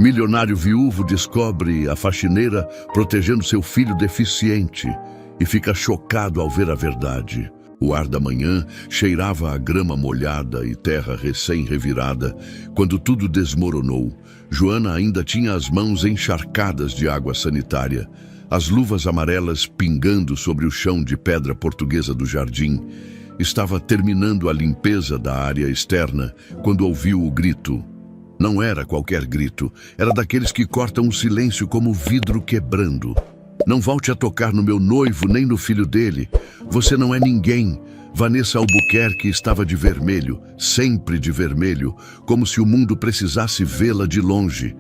Milionário viúvo descobre a faxineira protegendo seu filho deficiente e fica chocado ao ver a verdade. O ar da manhã cheirava a grama molhada e terra recém-revirada quando tudo desmoronou. Joana ainda tinha as mãos encharcadas de água sanitária, as luvas amarelas pingando sobre o chão de pedra portuguesa do jardim. Estava terminando a limpeza da área externa quando ouviu o grito. Não era qualquer grito, era daqueles que cortam o silêncio como vidro quebrando. Não volte a tocar no meu noivo nem no filho dele. Você não é ninguém. Vanessa Albuquerque estava de vermelho, sempre de vermelho, como se o mundo precisasse vê-la de longe.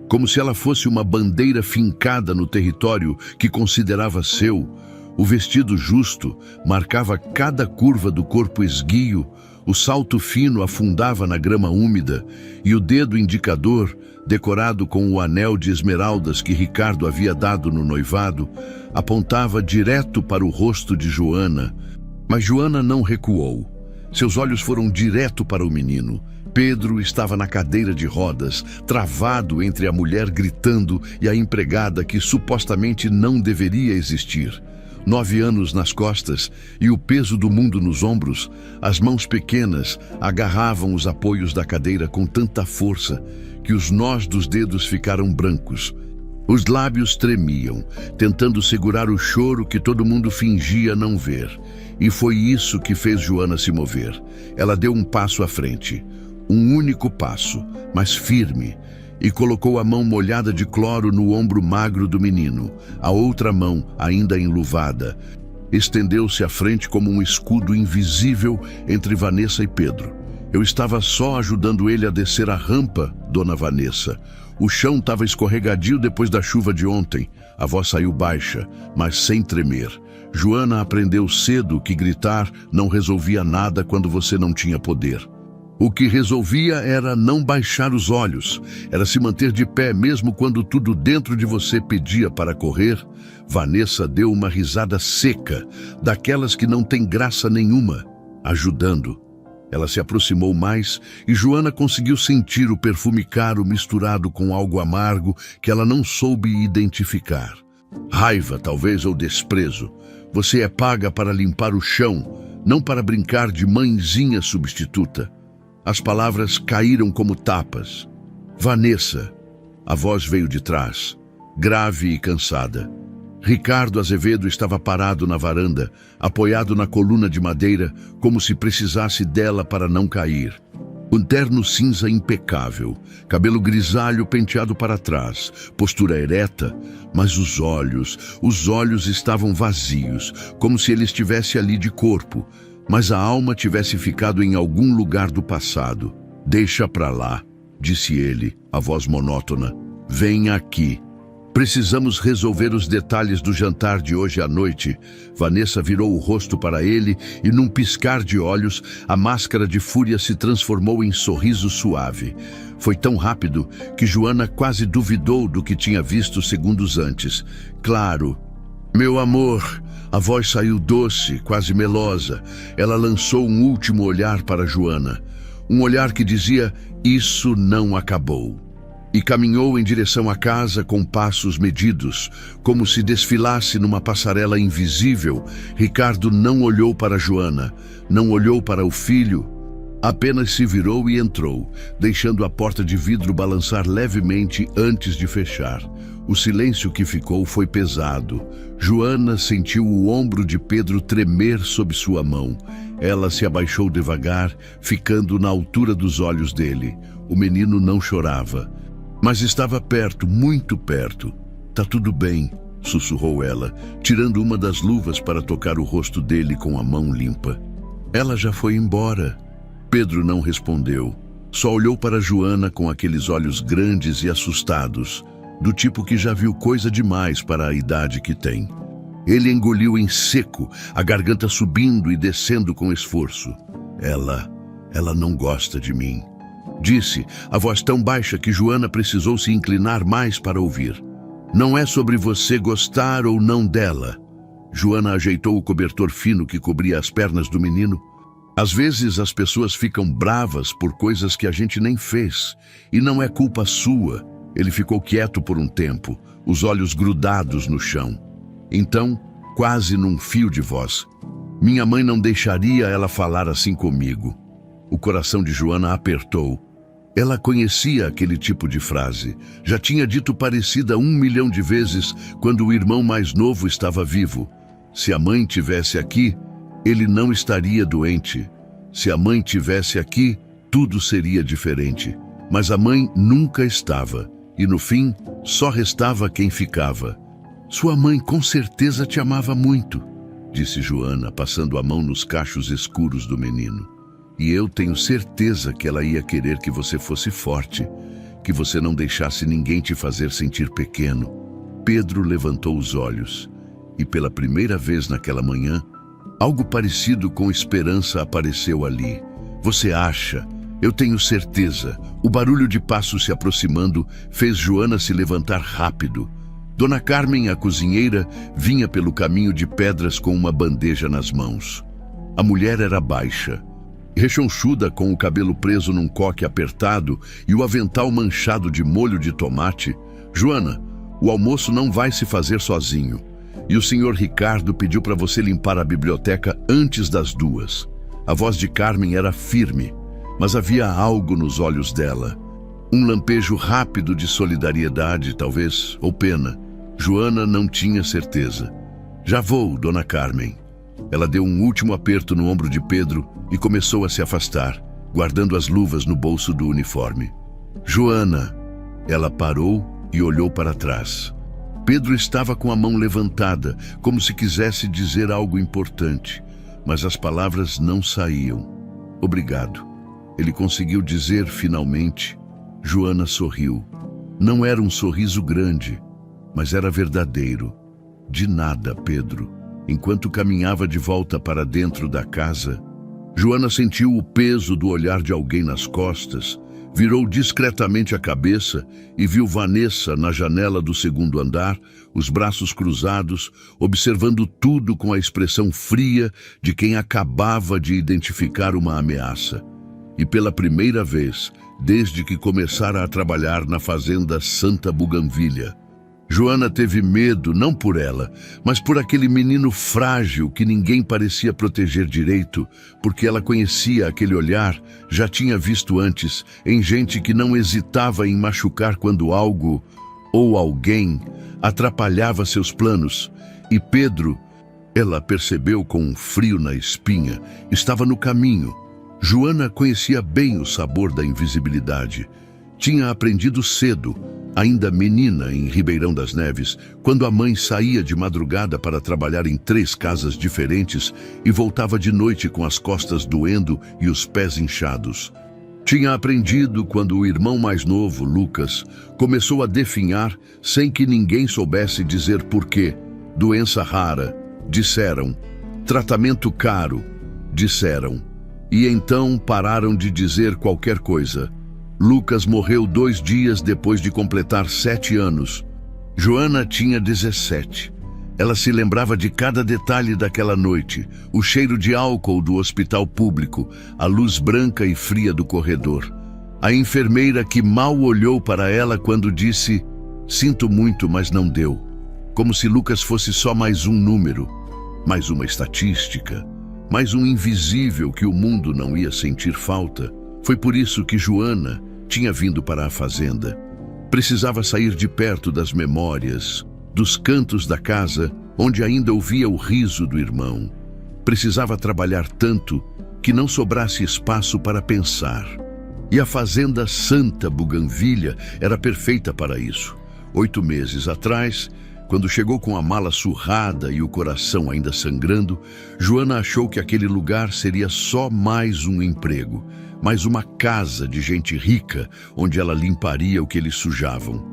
Como se ela fosse uma bandeira fincada no território que considerava seu. O vestido justo marcava cada curva do corpo esguio, o salto fino afundava na grama úmida e o dedo indicador, decorado com o anel de esmeraldas que Ricardo havia dado no noivado, apontava direto para o rosto de Joana. Mas Joana não recuou. Seus olhos foram direto para o menino. Pedro estava na cadeira de rodas, travado entre a mulher gritando e a empregada que supostamente não deveria existir. 9 anos nas costas e o peso do mundo nos ombros, as mãos pequenas agarravam os apoios da cadeira com tanta força que os nós dos dedos ficaram brancos. Os lábios tremiam, tentando segurar o choro que todo mundo fingia não ver. E foi isso que fez Joana se mover. Ela deu um passo à frente, um único passo, mas firme, e colocou a mão molhada de cloro no ombro magro do menino. A outra mão, ainda enluvada, estendeu-se à frente como um escudo invisível entre Vanessa e Pedro. Eu estava só ajudando ele a descer a rampa, dona Vanessa. O chão estava escorregadio depois da chuva de ontem. A voz saiu baixa, mas sem tremer. Joana aprendeu cedo que gritar não resolvia nada quando você não tinha poder. O que resolvia era não baixar os olhos, era se manter de pé mesmo quando tudo dentro de você pedia para correr. Vanessa deu uma risada seca, daquelas que não tem graça nenhuma, ajudando. Ela se aproximou mais e Joana conseguiu sentir o perfume caro misturado com algo amargo que ela não soube identificar. Raiva, talvez, ou desprezo. Você é paga para limpar o chão, não para brincar de mãezinha substituta. As palavras caíram como tapas. Vanessa. A voz veio de trás, grave e cansada. Ricardo Azevedo estava parado na varanda, apoiado na coluna de madeira, como se precisasse dela para não cair. Um terno cinza impecável, cabelo grisalho penteado para trás, postura ereta, mas os olhos estavam vazios, como se ele estivesse ali de corpo, mas a alma tivesse ficado em algum lugar do passado. Deixa pra lá, disse ele, a voz monótona. Vem aqui. Precisamos resolver os detalhes do jantar de hoje à noite. Vanessa virou o rosto para ele e num piscar de olhos, a máscara de fúria se transformou em sorriso suave. Foi tão rápido que Joana quase duvidou do que tinha visto segundos antes. Claro. Meu amor, a voz saiu doce, quase melosa. Ela lançou um último olhar para Joana. Um olhar que dizia, isso não acabou. E caminhou em direção à casa com passos medidos, como se desfilasse numa passarela invisível. Ricardo não olhou para Joana, não olhou para o filho, apenas se virou e entrou, deixando a porta de vidro balançar levemente antes de fechar. O silêncio que ficou foi pesado. Joana sentiu o ombro de Pedro tremer sob sua mão. Ela se abaixou devagar, ficando na altura dos olhos dele. O menino não chorava, mas estava perto, muito perto. Tá tudo bem, sussurrou ela, tirando uma das luvas para tocar o rosto dele com a mão limpa. Ela já foi embora. Pedro não respondeu. Só olhou para Joana com aqueles olhos grandes e assustados, do tipo que já viu coisa demais para a idade que tem. Ele engoliu em seco, a garganta subindo e descendo com esforço. Ela não gosta de mim, disse, a voz tão baixa que Joana precisou se inclinar mais para ouvir. Não é sobre você gostar ou não dela. Joana ajeitou o cobertor fino que cobria as pernas do menino. Às vezes as pessoas ficam bravas por coisas que a gente nem fez, e não é culpa sua. Ele ficou quieto por um tempo, os olhos grudados no chão. Então, quase num fio de voz: "Minha mãe não deixaria ela falar assim comigo." O coração de Joana apertou. Ela conhecia aquele tipo de frase. Já tinha dito parecida 1 milhão de vezes quando o irmão mais novo estava vivo. Se a mãe tivesse aqui, ele não estaria doente. Se a mãe tivesse aqui, tudo seria diferente. Mas a mãe nunca estava, e no fim, só restava quem ficava. "Sua mãe com certeza te amava muito", disse Joana, passando a mão nos cachos escuros do menino. "E eu tenho certeza que ela ia querer que você fosse forte, que você não deixasse ninguém te fazer sentir pequeno." Pedro levantou os olhos, e pela primeira vez naquela manhã, algo parecido com esperança apareceu ali. "Você acha? Eu tenho certeza." O barulho de passos se aproximando fez Joana se levantar rápido. Dona Carmen, a cozinheira, vinha pelo caminho de pedras com uma bandeja nas mãos. A mulher era baixa, rechonchuda, com o cabelo preso num coque apertado e o avental manchado de molho de tomate. "Joana, o almoço não vai se fazer sozinho. E o senhor Ricardo pediu para você limpar a biblioteca antes das 2. A voz de Carmen era firme, mas havia algo nos olhos dela. Um lampejo rápido de solidariedade, talvez, ou pena. Joana não tinha certeza. "Já vou, Dona Carmen." Ela deu um último aperto no ombro de Pedro e começou a se afastar, guardando as luvas no bolso do uniforme. "Joana." Ela parou e olhou para trás. Pedro estava com a mão levantada, como se quisesse dizer algo importante, mas as palavras não saíam. "Obrigado." Ele conseguiu dizer finalmente. Joana sorriu. Não era um sorriso grande, mas era verdadeiro. "De nada, Pedro." Enquanto caminhava de volta para dentro da casa, Joana sentiu o peso do olhar de alguém nas costas, virou discretamente a cabeça e viu Vanessa na janela do 2º andar, os braços cruzados, observando tudo com a expressão fria de quem acabava de identificar uma ameaça. E pela primeira vez, desde que começara a trabalhar na fazenda Santa Buganvilha, Joana teve medo, não por ela, mas por aquele menino frágil que ninguém parecia proteger direito, porque ela conhecia aquele olhar, já tinha visto antes, em gente que não hesitava em machucar quando algo, ou alguém, atrapalhava seus planos. E Pedro, ela percebeu com um frio na espinha, estava no caminho. Joana conhecia bem o sabor da invisibilidade. Tinha aprendido cedo, ainda menina em Ribeirão das Neves, quando a mãe saía de madrugada para trabalhar em 3 casas diferentes e voltava de noite com as costas doendo e os pés inchados. Tinha aprendido quando o irmão mais novo, Lucas, começou a definhar sem que ninguém soubesse dizer porquê. Doença rara, disseram. Tratamento caro, disseram. E então pararam de dizer qualquer coisa. Lucas morreu 2 dias depois de completar 7 anos. Joana tinha 17. Ela se lembrava de cada detalhe daquela noite, o cheiro de álcool do hospital público, a luz branca e fria do corredor. A enfermeira que mal olhou para ela quando disse: "Sinto muito, mas não deu." Como se Lucas fosse só mais um número, mais uma estatística, mais um invisível que o mundo não ia sentir falta. Foi por isso que Joana tinha vindo para a fazenda. Precisava sair de perto das memórias, dos cantos da casa onde ainda ouvia o riso do irmão. Precisava trabalhar tanto que não sobrasse espaço para pensar. E a fazenda Santa Buganvilha era perfeita para isso. 8 meses atrás, quando chegou com a mala surrada e o coração ainda sangrando, Joana achou que aquele lugar seria só mais um emprego, mais uma casa de gente rica, onde ela limparia o que eles sujavam,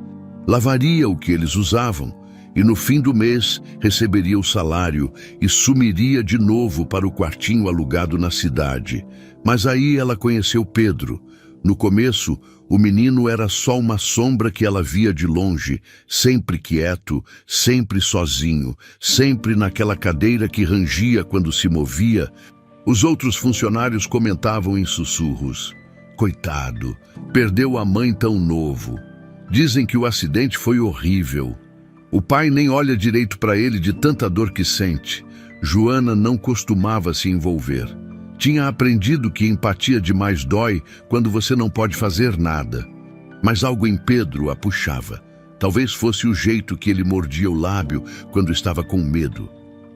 lavaria o que eles usavam, e no fim do mês receberia o salário e sumiria de novo para o quartinho alugado na cidade. Mas aí ela conheceu Pedro. No começo, o menino era só uma sombra que ela via de longe, sempre quieto, sempre sozinho, sempre naquela cadeira que rangia quando se movia. Os outros funcionários comentavam em sussurros: "Coitado, perdeu a mãe tão novo." Dizem que o acidente foi horrível. O pai nem olha direito para ele de tanta dor que sente. Joana não costumava se envolver. Tinha aprendido que empatia demais dói quando você não pode fazer nada. Mas algo em Pedro a puxava. Talvez fosse o jeito que ele mordia o lábio quando estava com medo.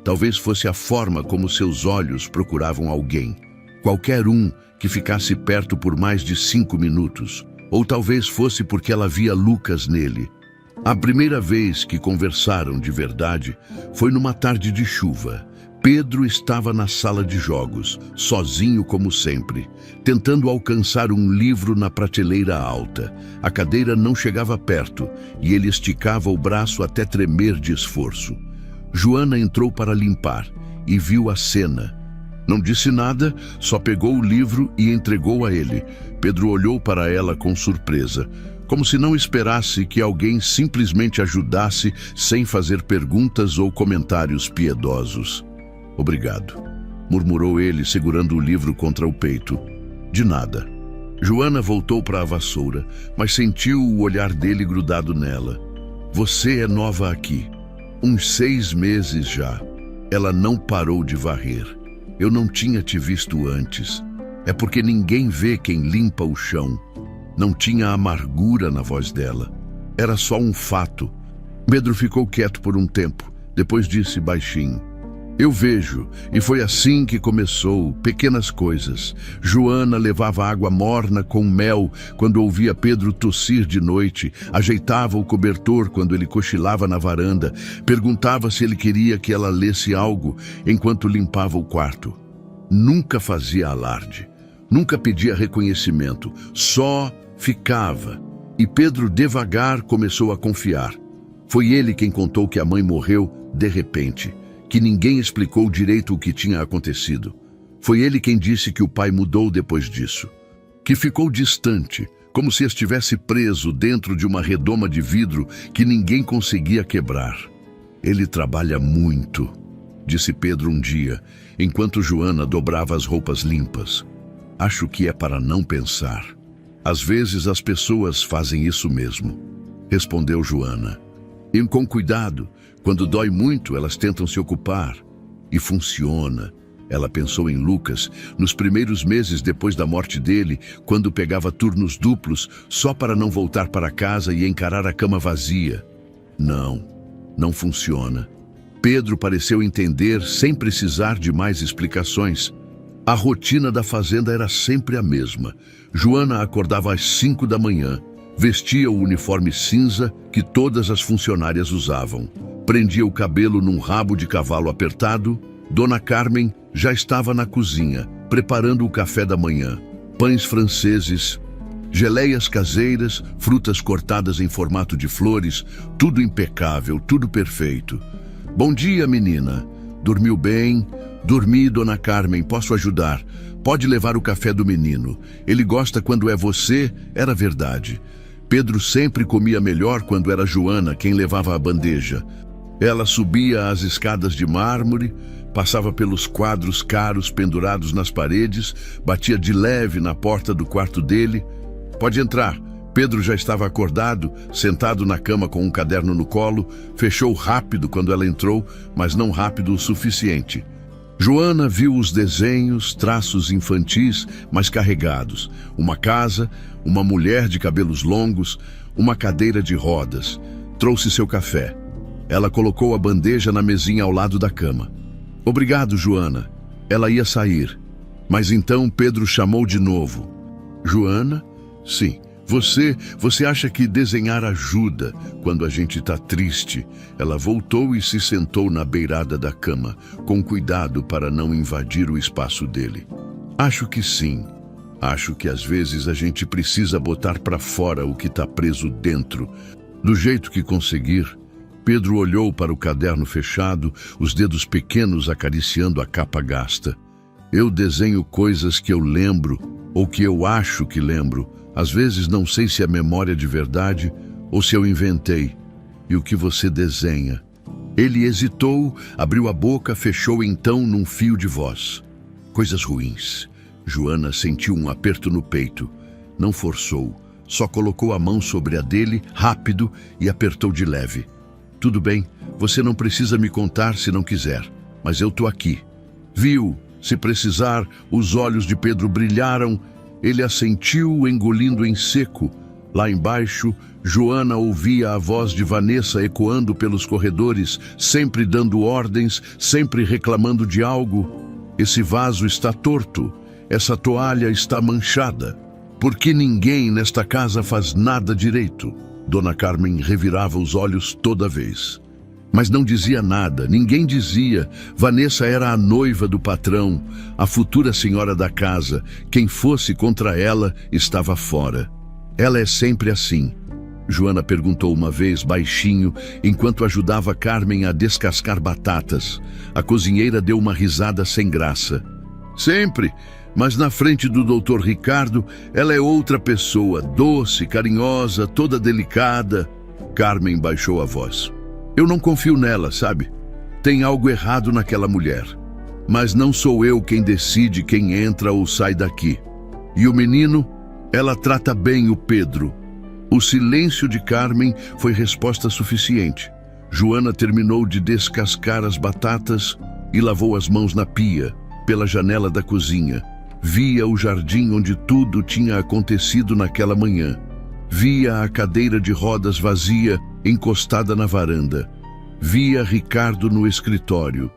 Talvez fosse a forma como seus olhos procuravam alguém. Qualquer um que ficasse perto por mais de 5 minutos. Ou talvez fosse porque ela via Lucas nele. A primeira vez que conversaram de verdade foi numa tarde de chuva. Pedro estava na sala de jogos, sozinho como sempre, tentando alcançar um livro na prateleira alta. A cadeira não chegava perto e ele esticava o braço até tremer de esforço. Joana entrou para limpar e viu a cena. Não disse nada, só pegou o livro e entregou a ele. Pedro olhou para ela com surpresa, como se não esperasse que alguém simplesmente ajudasse sem fazer perguntas ou comentários piedosos. "Obrigado", murmurou ele, segurando o livro contra o peito. "De nada." Joana voltou para a vassoura, mas sentiu o olhar dele grudado nela. "Você é nova aqui. Uns 6 meses já." Ela não parou de varrer. "Eu não tinha te visto antes. É porque ninguém vê quem limpa o chão." Não tinha amargura na voz dela. Era só um fato. Pedro ficou quieto por um tempo. Depois disse baixinho: "Eu vejo." E foi assim que começou, pequenas coisas. Joana levava água morna com mel quando ouvia Pedro tossir de noite, ajeitava o cobertor quando ele cochilava na varanda, perguntava se ele queria que ela lesse algo enquanto limpava o quarto. Nunca fazia alarde, nunca pedia reconhecimento, só ficava. E Pedro devagar começou a confiar. Foi ele quem contou que a mãe morreu de repente, que ninguém explicou direito o que tinha acontecido. Foi ele quem disse que o pai mudou depois disso, que ficou distante, como se estivesse preso dentro de uma redoma de vidro que ninguém conseguia quebrar. "Ele trabalha muito", disse Pedro um dia, enquanto Joana dobrava as roupas limpas. "Acho que é para não pensar. Às vezes as pessoas fazem isso mesmo", respondeu Joana. "E com cuidado. Quando dói muito, elas tentam se ocupar. E funciona." Ela pensou em Lucas, nos primeiros meses depois da morte dele, quando pegava turnos duplos só para não voltar para casa e encarar a cama vazia. Não funciona. Pedro pareceu entender sem precisar de mais explicações. A rotina da fazenda era sempre a mesma. Joana acordava às 5 da manhã, vestia o uniforme cinza que todas as funcionárias usavam. Prendia o cabelo num rabo de cavalo apertado. Dona Carmen já estava na cozinha, preparando o café da manhã. Pães franceses, geleias caseiras, frutas cortadas em formato de flores, tudo impecável, tudo perfeito. "Bom dia, menina. Dormiu bem?" "Dormi, Dona Carmen, posso ajudar? Pode levar o café do menino. Ele gosta quando é você." Era verdade. Pedro sempre comia melhor quando era Joana quem levava a bandeja. Ela subia as escadas de mármore, passava pelos quadros caros pendurados nas paredes, batia de leve na porta do quarto dele. "Pode entrar." Pedro já estava acordado, sentado na cama com um caderno no colo. Fechou rápido quando ela entrou, mas não rápido o suficiente. Joana viu os desenhos, traços infantis, mas carregados. Uma casa, uma mulher de cabelos longos, uma cadeira de rodas. Trouxe seu café. Ela colocou a bandeja na mesinha ao lado da cama. "Obrigado, Joana." Ela ia sair, mas então Pedro chamou de novo. "Joana?" "Sim. Você acha que desenhar ajuda quando a gente está triste?" Ela voltou e se sentou na beirada da cama, com cuidado para não invadir o espaço dele. "Acho que sim. Acho que às vezes a gente precisa botar para fora o que está preso dentro, do jeito que conseguir." Pedro olhou para o caderno fechado, os dedos pequenos acariciando a capa gasta. "Eu desenho coisas que eu lembro, ou que eu acho que lembro. Às vezes não sei se é memória de verdade ou se eu inventei." "E o que você desenha?" Ele hesitou, abriu a boca, fechou então num fio de voz. "Coisas ruins." Joana sentiu um aperto no peito. Não forçou, só colocou a mão sobre a dele, rápido, e apertou de leve. Tudo bem, você não precisa me contar se não quiser, mas eu tô aqui. Viu? Se precisar, os olhos de Pedro brilharam. Ele assentiu, engolindo em seco. Lá embaixo, Joana ouvia a voz de Vanessa ecoando pelos corredores, sempre dando ordens, sempre reclamando de algo. Esse vaso está torto, essa toalha está manchada. Por que ninguém nesta casa faz nada direito? Dona Carmen revirava os olhos toda vez. Mas não dizia nada, ninguém dizia. Vanessa era a noiva do patrão, a futura senhora da casa. Quem fosse contra ela estava fora. Ela é sempre assim. Joana perguntou uma vez, baixinho, enquanto ajudava Carmen a descascar batatas. A cozinheira deu uma risada sem graça. Sempre, mas na frente do Dr. Ricardo, ela é outra pessoa, doce, carinhosa, toda delicada. Carmen baixou a voz. Eu não confio nela, sabe? Tem algo errado naquela mulher. Mas não sou eu quem decide quem entra ou sai daqui. E o menino? Ela trata bem o Pedro. O silêncio de Carmen foi resposta suficiente. Joana terminou de descascar as batatas e lavou as mãos na pia, pela janela da cozinha. Via o jardim onde tudo tinha acontecido naquela manhã. Via a cadeira de rodas vazia, encostada na varanda. Via Ricardo no escritório,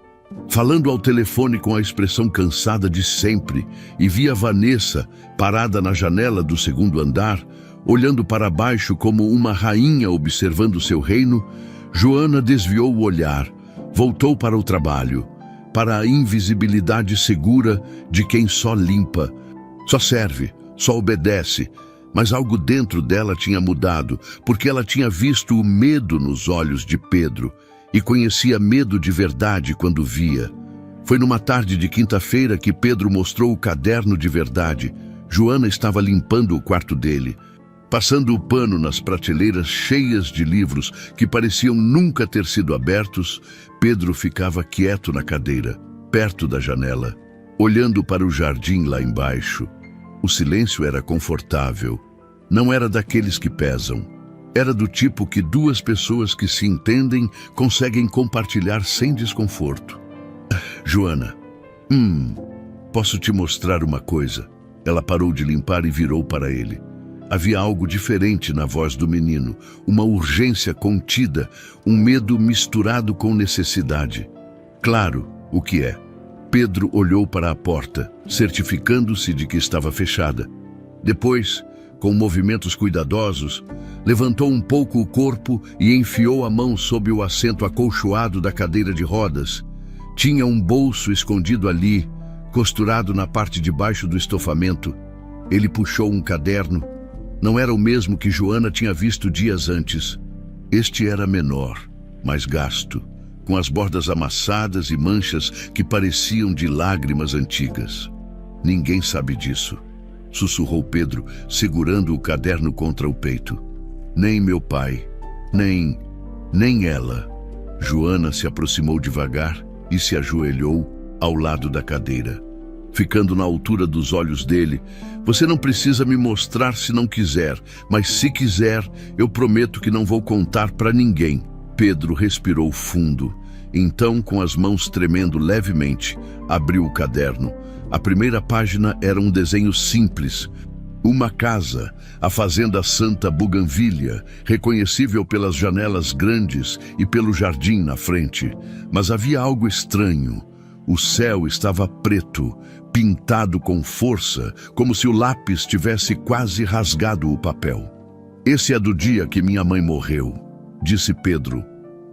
falando ao telefone com a expressão cansada de sempre, e via Vanessa, parada na janela do segundo andar, olhando para baixo como uma rainha observando seu reino. Joana desviou o olhar, voltou para o trabalho, para a invisibilidade segura de quem só limpa, só serve, só obedece. Mas algo dentro dela tinha mudado, porque ela tinha visto o medo nos olhos de Pedro e conhecia medo de verdade quando via. Foi numa tarde de quinta-feira que Pedro mostrou o caderno de verdade. Joana estava limpando o quarto dele, passando o pano nas prateleiras cheias de livros que pareciam nunca ter sido abertos. Pedro ficava quieto na cadeira, perto da janela, olhando para o jardim lá embaixo. O silêncio era confortável. Não era daqueles que pesam. Era do tipo que duas pessoas que se entendem conseguem compartilhar sem desconforto. Joana, posso te mostrar uma coisa? Ela parou de limpar e virou para ele. Havia algo diferente na voz do menino, uma urgência contida, um medo misturado com necessidade. Claro, o que é? Pedro olhou para a porta, certificando-se de que estava fechada. Depois, com movimentos cuidadosos, levantou um pouco o corpo e enfiou a mão sob o assento acolchoado da cadeira de rodas. Tinha um bolso escondido ali, costurado na parte de baixo do estofamento. Ele puxou um caderno. Não era o mesmo que Joana tinha visto dias antes. Este era menor, mais gasto, com as bordas amassadas e manchas que pareciam de lágrimas antigas. Ninguém sabe disso, sussurrou Pedro, segurando o caderno contra o peito. Nem meu pai, nem ela. Joana se aproximou devagar e se ajoelhou ao lado da cadeira, ficando na altura dos olhos dele. Você não precisa me mostrar se não quiser, mas se quiser, eu prometo que não vou contar para ninguém. Pedro respirou fundo. Então, com as mãos tremendo levemente, abriu o caderno. A primeira página era um desenho simples. Uma casa, a fazenda Santa Buganvília, reconhecível pelas janelas grandes e pelo jardim na frente. Mas havia algo estranho. O céu estava preto, pintado com força, como se o lápis tivesse quase rasgado o papel. Esse é do dia que minha mãe morreu, disse Pedro,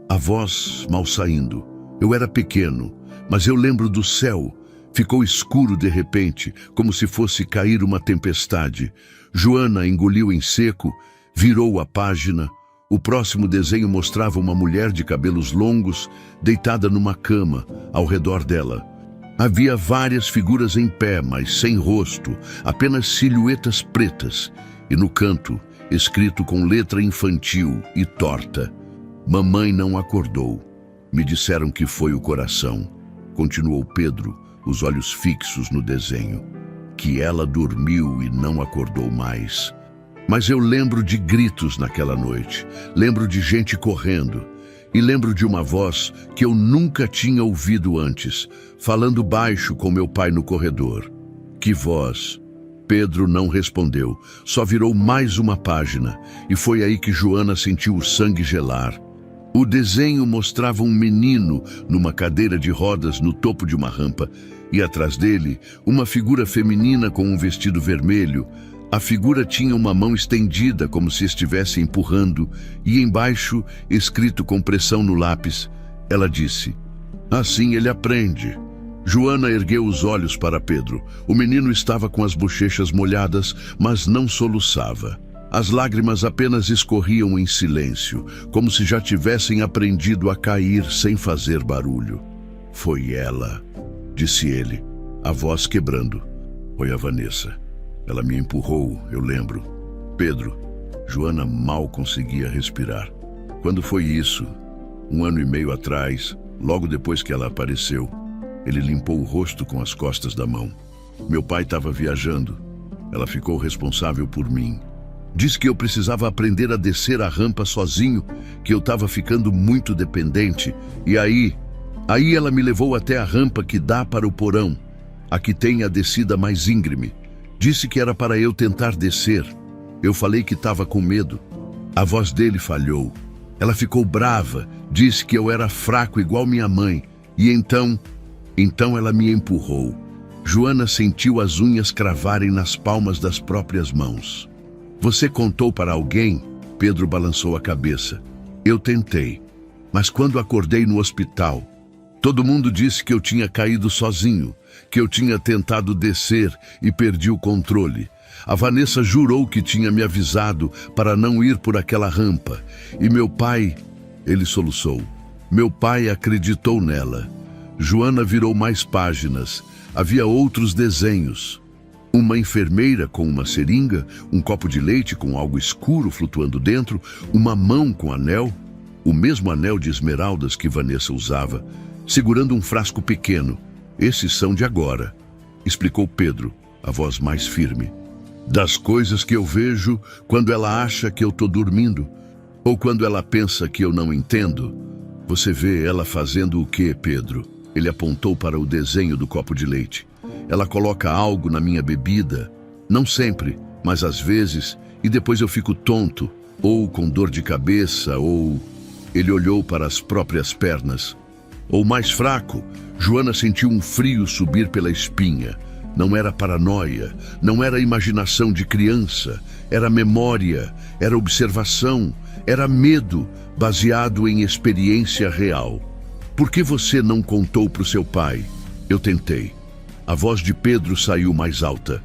a voz mal saindo. Eu era pequeno, mas eu lembro do céu. Ficou escuro de repente, como se fosse cair uma tempestade. Joana engoliu em seco, virou a página. O próximo desenho mostrava uma mulher de cabelos longos, deitada numa cama, ao redor dela. Havia várias figuras em pé, mas sem rosto, apenas silhuetas pretas. E no canto, escrito com letra infantil e torta: Mamãe não acordou. Me disseram que foi o coração. Continuou Pedro, os olhos fixos no desenho. Que ela dormiu e não acordou mais. Mas eu lembro de gritos naquela noite, lembro de gente correndo e lembro de uma voz que eu nunca tinha ouvido antes, falando baixo com meu pai no corredor. Que voz? Pedro não respondeu, só virou mais uma página, e foi aí que Joana sentiu o sangue gelar. O desenho mostrava um menino numa cadeira de rodas no topo de uma rampa, e atrás dele, uma figura feminina com um vestido vermelho. A figura tinha uma mão estendida como se estivesse empurrando, e embaixo, escrito com pressão no lápis, ela disse: "Assim ele aprende." Joana ergueu os olhos para Pedro. O menino estava com as bochechas molhadas, mas não soluçava. As lágrimas apenas escorriam em silêncio, como se já tivessem aprendido a cair sem fazer barulho. "Foi ela", disse ele, a voz quebrando. "Foi a Vanessa. Ela me empurrou, eu lembro." "Pedro." Joana mal conseguia respirar. "Quando foi isso?" "Um ano e meio atrás, logo depois que ela apareceu." Ele limpou o rosto com as costas da mão. "Meu pai estava viajando. Ela ficou responsável por mim. Disse que eu precisava aprender a descer a rampa sozinho, que eu estava ficando muito dependente. E aí ela me levou até a rampa que dá para o porão, a que tem a descida mais íngreme. Disse que era para eu tentar descer. Eu falei que estava com medo." A voz dele falhou. Ela ficou brava, disse que eu era fraco igual minha mãe. E então ela me empurrou. Joana sentiu as unhas cravarem nas palmas das próprias mãos. "Você contou para alguém?" Pedro balançou a cabeça. "Eu tentei, mas quando acordei no hospital, todo mundo disse que eu tinha caído sozinho, que eu tinha tentado descer e perdi o controle. A Vanessa jurou que tinha me avisado para não ir por aquela rampa. E meu pai..." Ele soluçou. "Meu pai acreditou nela." Joana virou mais páginas. Havia outros desenhos. Uma enfermeira com uma seringa, um copo de leite com algo escuro flutuando dentro, uma mão com anel, o mesmo anel de esmeraldas que Vanessa usava, segurando um frasco pequeno. "Esses são de agora", explicou Pedro, a voz mais firme. "Das coisas que eu vejo quando ela acha que eu estou dormindo, ou quando ela pensa que eu não entendo." "Você vê ela fazendo o quê, Pedro?" Ele apontou para o desenho do copo de leite. "Ela coloca algo na minha bebida. Não sempre, mas às vezes, e depois eu fico tonto, ou com dor de cabeça, ou..." Ele olhou para as próprias pernas. "Ou mais fraco." Joana sentiu um frio subir pela espinha. Não era paranoia, não era imaginação de criança, era memória, era observação, era medo, baseado em experiência real. "Por que você não contou para o seu pai?" "Eu tentei." A voz de Pedro saiu mais alta.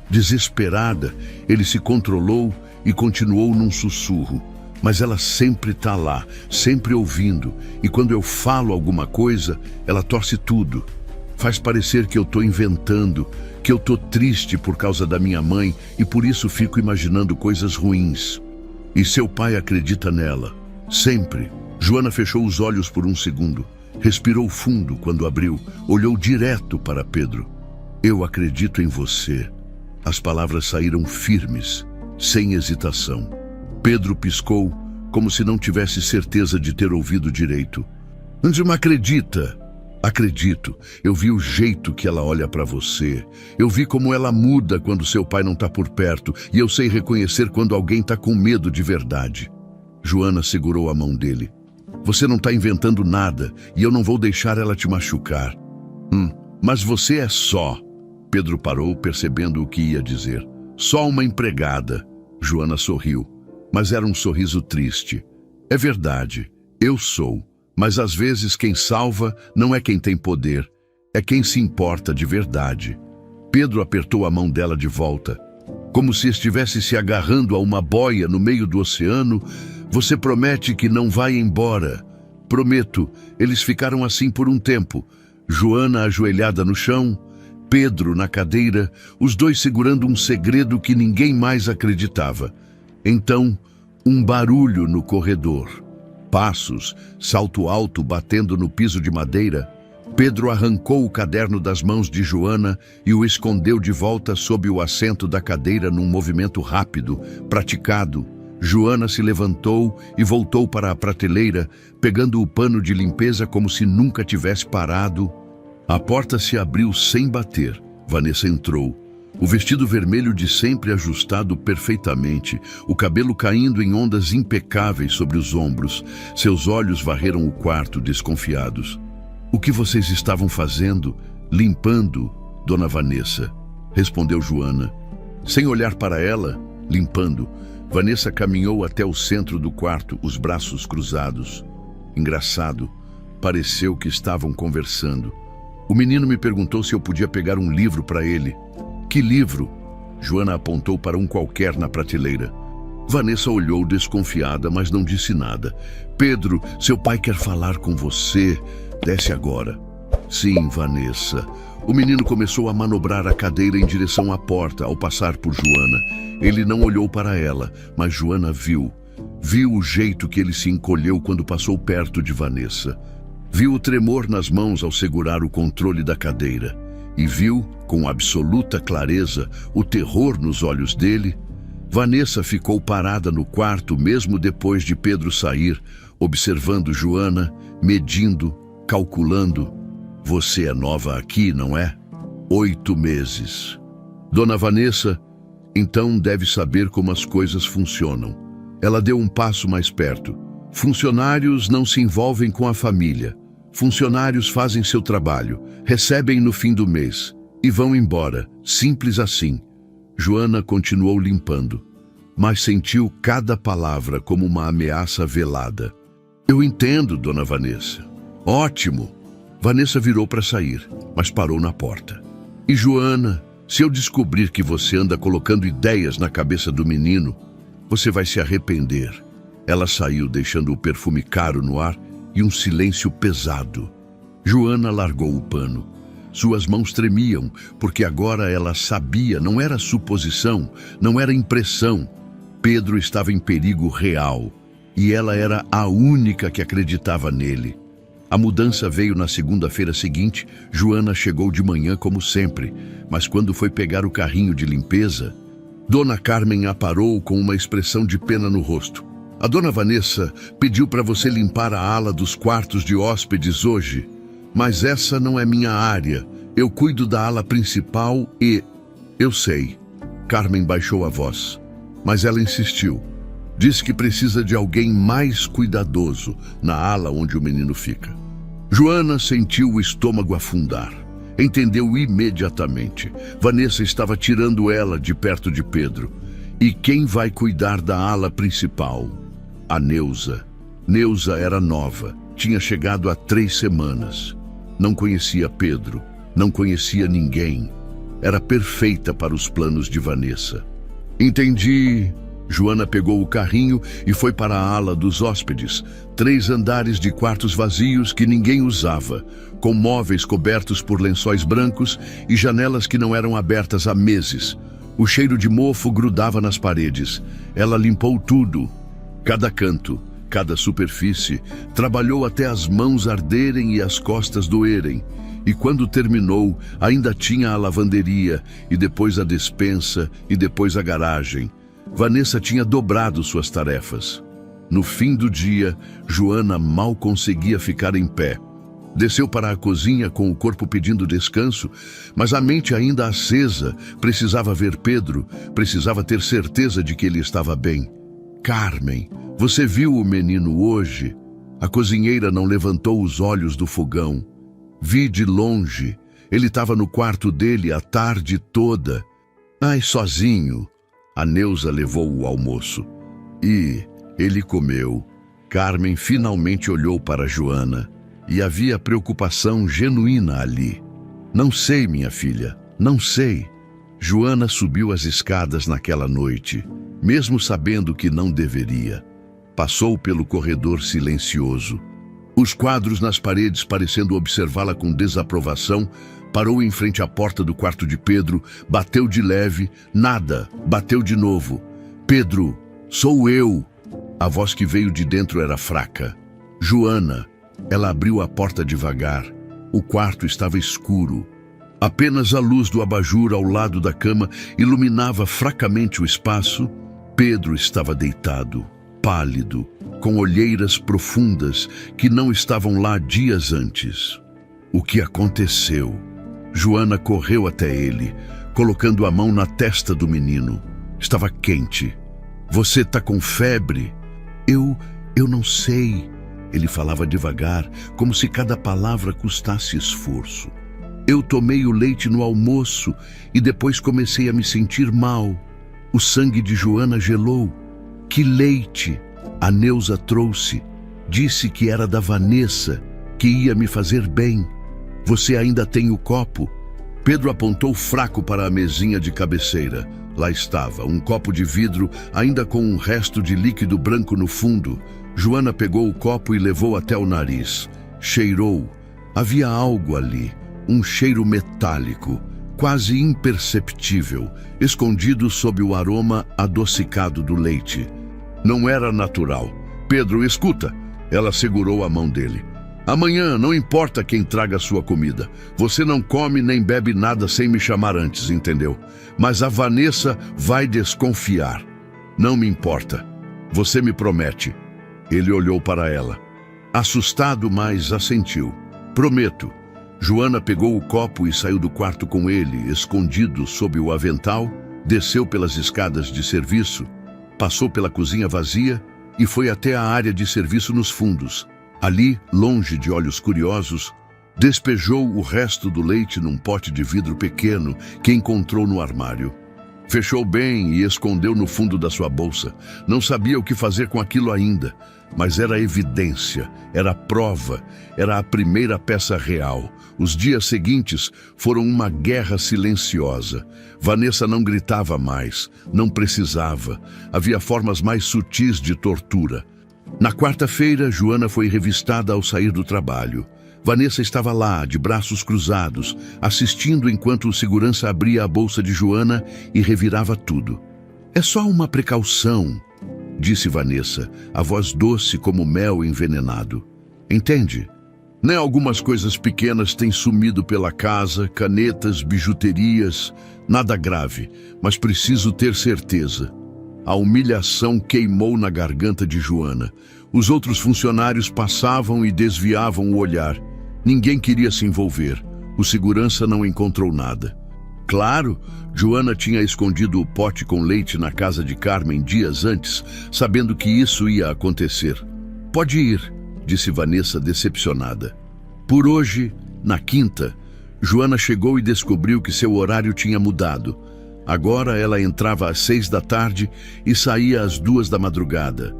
Desesperada, ele se controlou e continuou num sussurro. "Mas ela sempre está lá, sempre ouvindo, e quando eu falo alguma coisa, ela torce tudo. Faz parecer que eu estou inventando, que eu estou triste por causa da minha mãe e por isso fico imaginando coisas ruins. E seu pai acredita nela, sempre." Joana fechou os olhos por um segundo. Respirou fundo quando abriu, olhou direto para Pedro. "Eu acredito em você." As palavras saíram firmes, sem hesitação. Pedro piscou, como se não tivesse certeza de ter ouvido direito. "Mas não acredita?" "Acredito. Eu vi o jeito que ela olha para você. Eu vi como ela muda quando seu pai não está por perto, e eu sei reconhecer quando alguém está com medo de verdade." Joana segurou a mão dele. "Você não está inventando nada, e eu não vou deixar ela te machucar." Mas você é só..." Pedro parou, percebendo o que ia dizer. "Só uma empregada." Joana sorriu, mas era um sorriso triste. "É verdade, eu sou. Mas às vezes quem salva não é quem tem poder, é quem se importa de verdade." Pedro apertou a mão dela de volta, como se estivesse se agarrando a uma boia no meio do oceano. "Você promete que não vai embora?" "Prometo." Eles ficaram assim por um tempo. Joana ajoelhada no chão, Pedro na cadeira, os dois segurando um segredo que ninguém mais acreditava. Então, um barulho no corredor. Passos, salto alto batendo no piso de madeira. Pedro arrancou o caderno das mãos de Joana e o escondeu de volta sob o assento da cadeira num movimento rápido, praticado. Joana se levantou e voltou para a prateleira, pegando o pano de limpeza como se nunca tivesse parado. A porta se abriu sem bater. Vanessa entrou. O vestido vermelho de sempre ajustado perfeitamente, o cabelo caindo em ondas impecáveis sobre os ombros. Seus olhos varreram o quarto, desconfiados. "O que vocês estavam fazendo?" "Limpando, Dona Vanessa", respondeu Joana. Sem olhar para ela, limpando, Vanessa caminhou até o centro do quarto, os braços cruzados. Engraçado, pareceu que estavam conversando. "O menino me perguntou se eu podia pegar um livro para ele." "Que livro?" Joana apontou para um qualquer na prateleira. Vanessa olhou desconfiada, mas não disse nada. "Pedro, seu pai quer falar com você. Desce agora." "Sim, Vanessa." O menino começou a manobrar a cadeira em direção à porta ao passar por Joana. Ele não olhou para ela, mas Joana viu. Viu o jeito que ele se encolheu quando passou perto de Vanessa. Viu o tremor nas mãos ao segurar o controle da cadeira. E viu, com absoluta clareza, o terror nos olhos dele. Vanessa ficou parada no quarto mesmo depois de Pedro sair, observando Joana, medindo, calculando. "Você é nova aqui, não é? 8 meses. Dona Vanessa, então deve saber como as coisas funcionam." Ela deu um passo mais perto. "Funcionários não se envolvem com a família. Funcionários fazem seu trabalho, recebem no fim do mês e vão embora, simples assim." Joana continuou limpando, mas sentiu cada palavra como uma ameaça velada. "Eu entendo, Dona Vanessa." "Ótimo." Vanessa virou para sair, mas parou na porta. "E Joana, se eu descobrir que você anda colocando ideias na cabeça do menino, você vai se arrepender." Ela saiu, deixando o perfume caro no ar e um silêncio pesado. Joana largou o pano. Suas mãos tremiam, porque agora ela sabia, não era suposição, não era impressão. Pedro estava em perigo real, e ela era a única que acreditava nele. A mudança veio na segunda-feira seguinte. Joana chegou de manhã como sempre, mas quando foi pegar o carrinho de limpeza, Dona Carmen a parou com uma expressão de pena no rosto. "A Dona Vanessa pediu para você limpar a ala dos quartos de hóspedes hoje, mas essa não é minha área. Eu cuido da ala principal e..." "Eu sei." Carmen baixou a voz, mas ela insistiu. "Disse que precisa de alguém mais cuidadoso na ala onde o menino fica." Joana sentiu o estômago afundar. Entendeu imediatamente. Vanessa estava tirando ela de perto de Pedro. E quem vai cuidar da ala principal? A Neuza. Neuza era nova, tinha chegado há 3 semanas. Não conhecia Pedro, não conhecia ninguém. Era perfeita para os planos de Vanessa. "Entendi." Joana pegou o carrinho e foi para a ala dos hóspedes. 3 andares de quartos vazios que ninguém usava, com móveis cobertos por lençóis brancos e janelas que não eram abertas há meses. O cheiro de mofo grudava nas paredes. Ela limpou tudo, cada canto, cada superfície, trabalhou até as mãos arderem e as costas doerem. E quando terminou, ainda tinha a lavanderia, e depois a despensa, e depois a garagem. Vanessa tinha dobrado suas tarefas. No fim do dia, Joana mal conseguia ficar em pé. Desceu para a cozinha com o corpo pedindo descanso, mas a mente ainda acesa. Precisava ver Pedro, precisava ter certeza de que ele estava bem. "Carmen, você viu o menino hoje?" A cozinheira não levantou os olhos do fogão. "Vi de longe. Ele estava no quarto dele a tarde toda." "Ai, sozinho." A Neuza levou o almoço. E ele comeu. Carmen finalmente olhou para Joana. E havia preocupação genuína ali. "Não sei, minha filha, não sei." Joana subiu as escadas naquela noite, mesmo sabendo que não deveria. Passou pelo corredor silencioso. Os quadros nas paredes parecendo observá-la com desaprovação, parou em frente à porta do quarto de Pedro, bateu de leve, nada, bateu de novo. "Pedro, sou eu." A voz que veio de dentro era fraca. "Joana." Ela abriu a porta devagar. O quarto estava escuro. Apenas a luz do abajur ao lado da cama iluminava fracamente o espaço. Pedro estava deitado, pálido, com olheiras profundas que não estavam lá dias antes. O que aconteceu? Joana correu até ele, colocando a mão na testa do menino. Estava quente. Você está com febre? Eu não sei. Ele falava devagar, como se cada palavra custasse esforço. Eu tomei o leite no almoço e depois comecei a me sentir mal. O sangue de Joana gelou. Que leite? A Neuza trouxe. Disse que era da Vanessa, que ia me fazer bem. Você ainda tem o copo? Pedro apontou fraco para a mesinha de cabeceira. Lá estava, um copo de vidro, ainda com um resto de líquido branco no fundo. Joana pegou o copo e levou até o nariz. Cheirou. Havia algo ali, um cheiro metálico, quase imperceptível, escondido sob o aroma adocicado do leite. Não era natural. Pedro, escuta. Ela segurou a mão dele. Amanhã, não importa quem traga a sua comida. Você não come nem bebe nada sem me chamar antes, entendeu? Mas a Vanessa vai desconfiar. Não me importa. Você me promete. Ele olhou para ela. Assustado, mas assentiu. Prometo. Joana pegou o copo e saiu do quarto com ele, escondido sob o avental, desceu pelas escadas de serviço, passou pela cozinha vazia e foi até a área de serviço nos fundos. Ali, longe de olhos curiosos, despejou o resto do leite num pote de vidro pequeno que encontrou no armário. Fechou bem e escondeu no fundo da sua bolsa. Não sabia o que fazer com aquilo ainda, mas era evidência, era prova, era a primeira peça real. Os dias seguintes foram uma guerra silenciosa. Vanessa não gritava mais, não precisava. Havia formas mais sutis de tortura. Na quarta-feira, Joana foi revistada ao sair do trabalho. Vanessa estava lá, de braços cruzados, assistindo enquanto o segurança abria a bolsa de Joana e revirava tudo. É só uma precaução, disse Vanessa, a voz doce como mel envenenado. Entende? Nem algumas coisas pequenas têm sumido pela casa, canetas, bijuterias, nada grave, mas preciso ter certeza. A humilhação queimou na garganta de Joana. Os outros funcionários passavam e desviavam o olhar. Ninguém queria se envolver. O segurança não encontrou nada. Claro, Joana tinha escondido o pote com leite na casa de Carmen dias antes, sabendo que isso ia acontecer. Pode ir, disse Vanessa decepcionada. Por hoje, na quinta, Joana chegou e descobriu que seu horário tinha mudado. Agora ela entrava às 6 da tarde e saía às 2 da madrugada.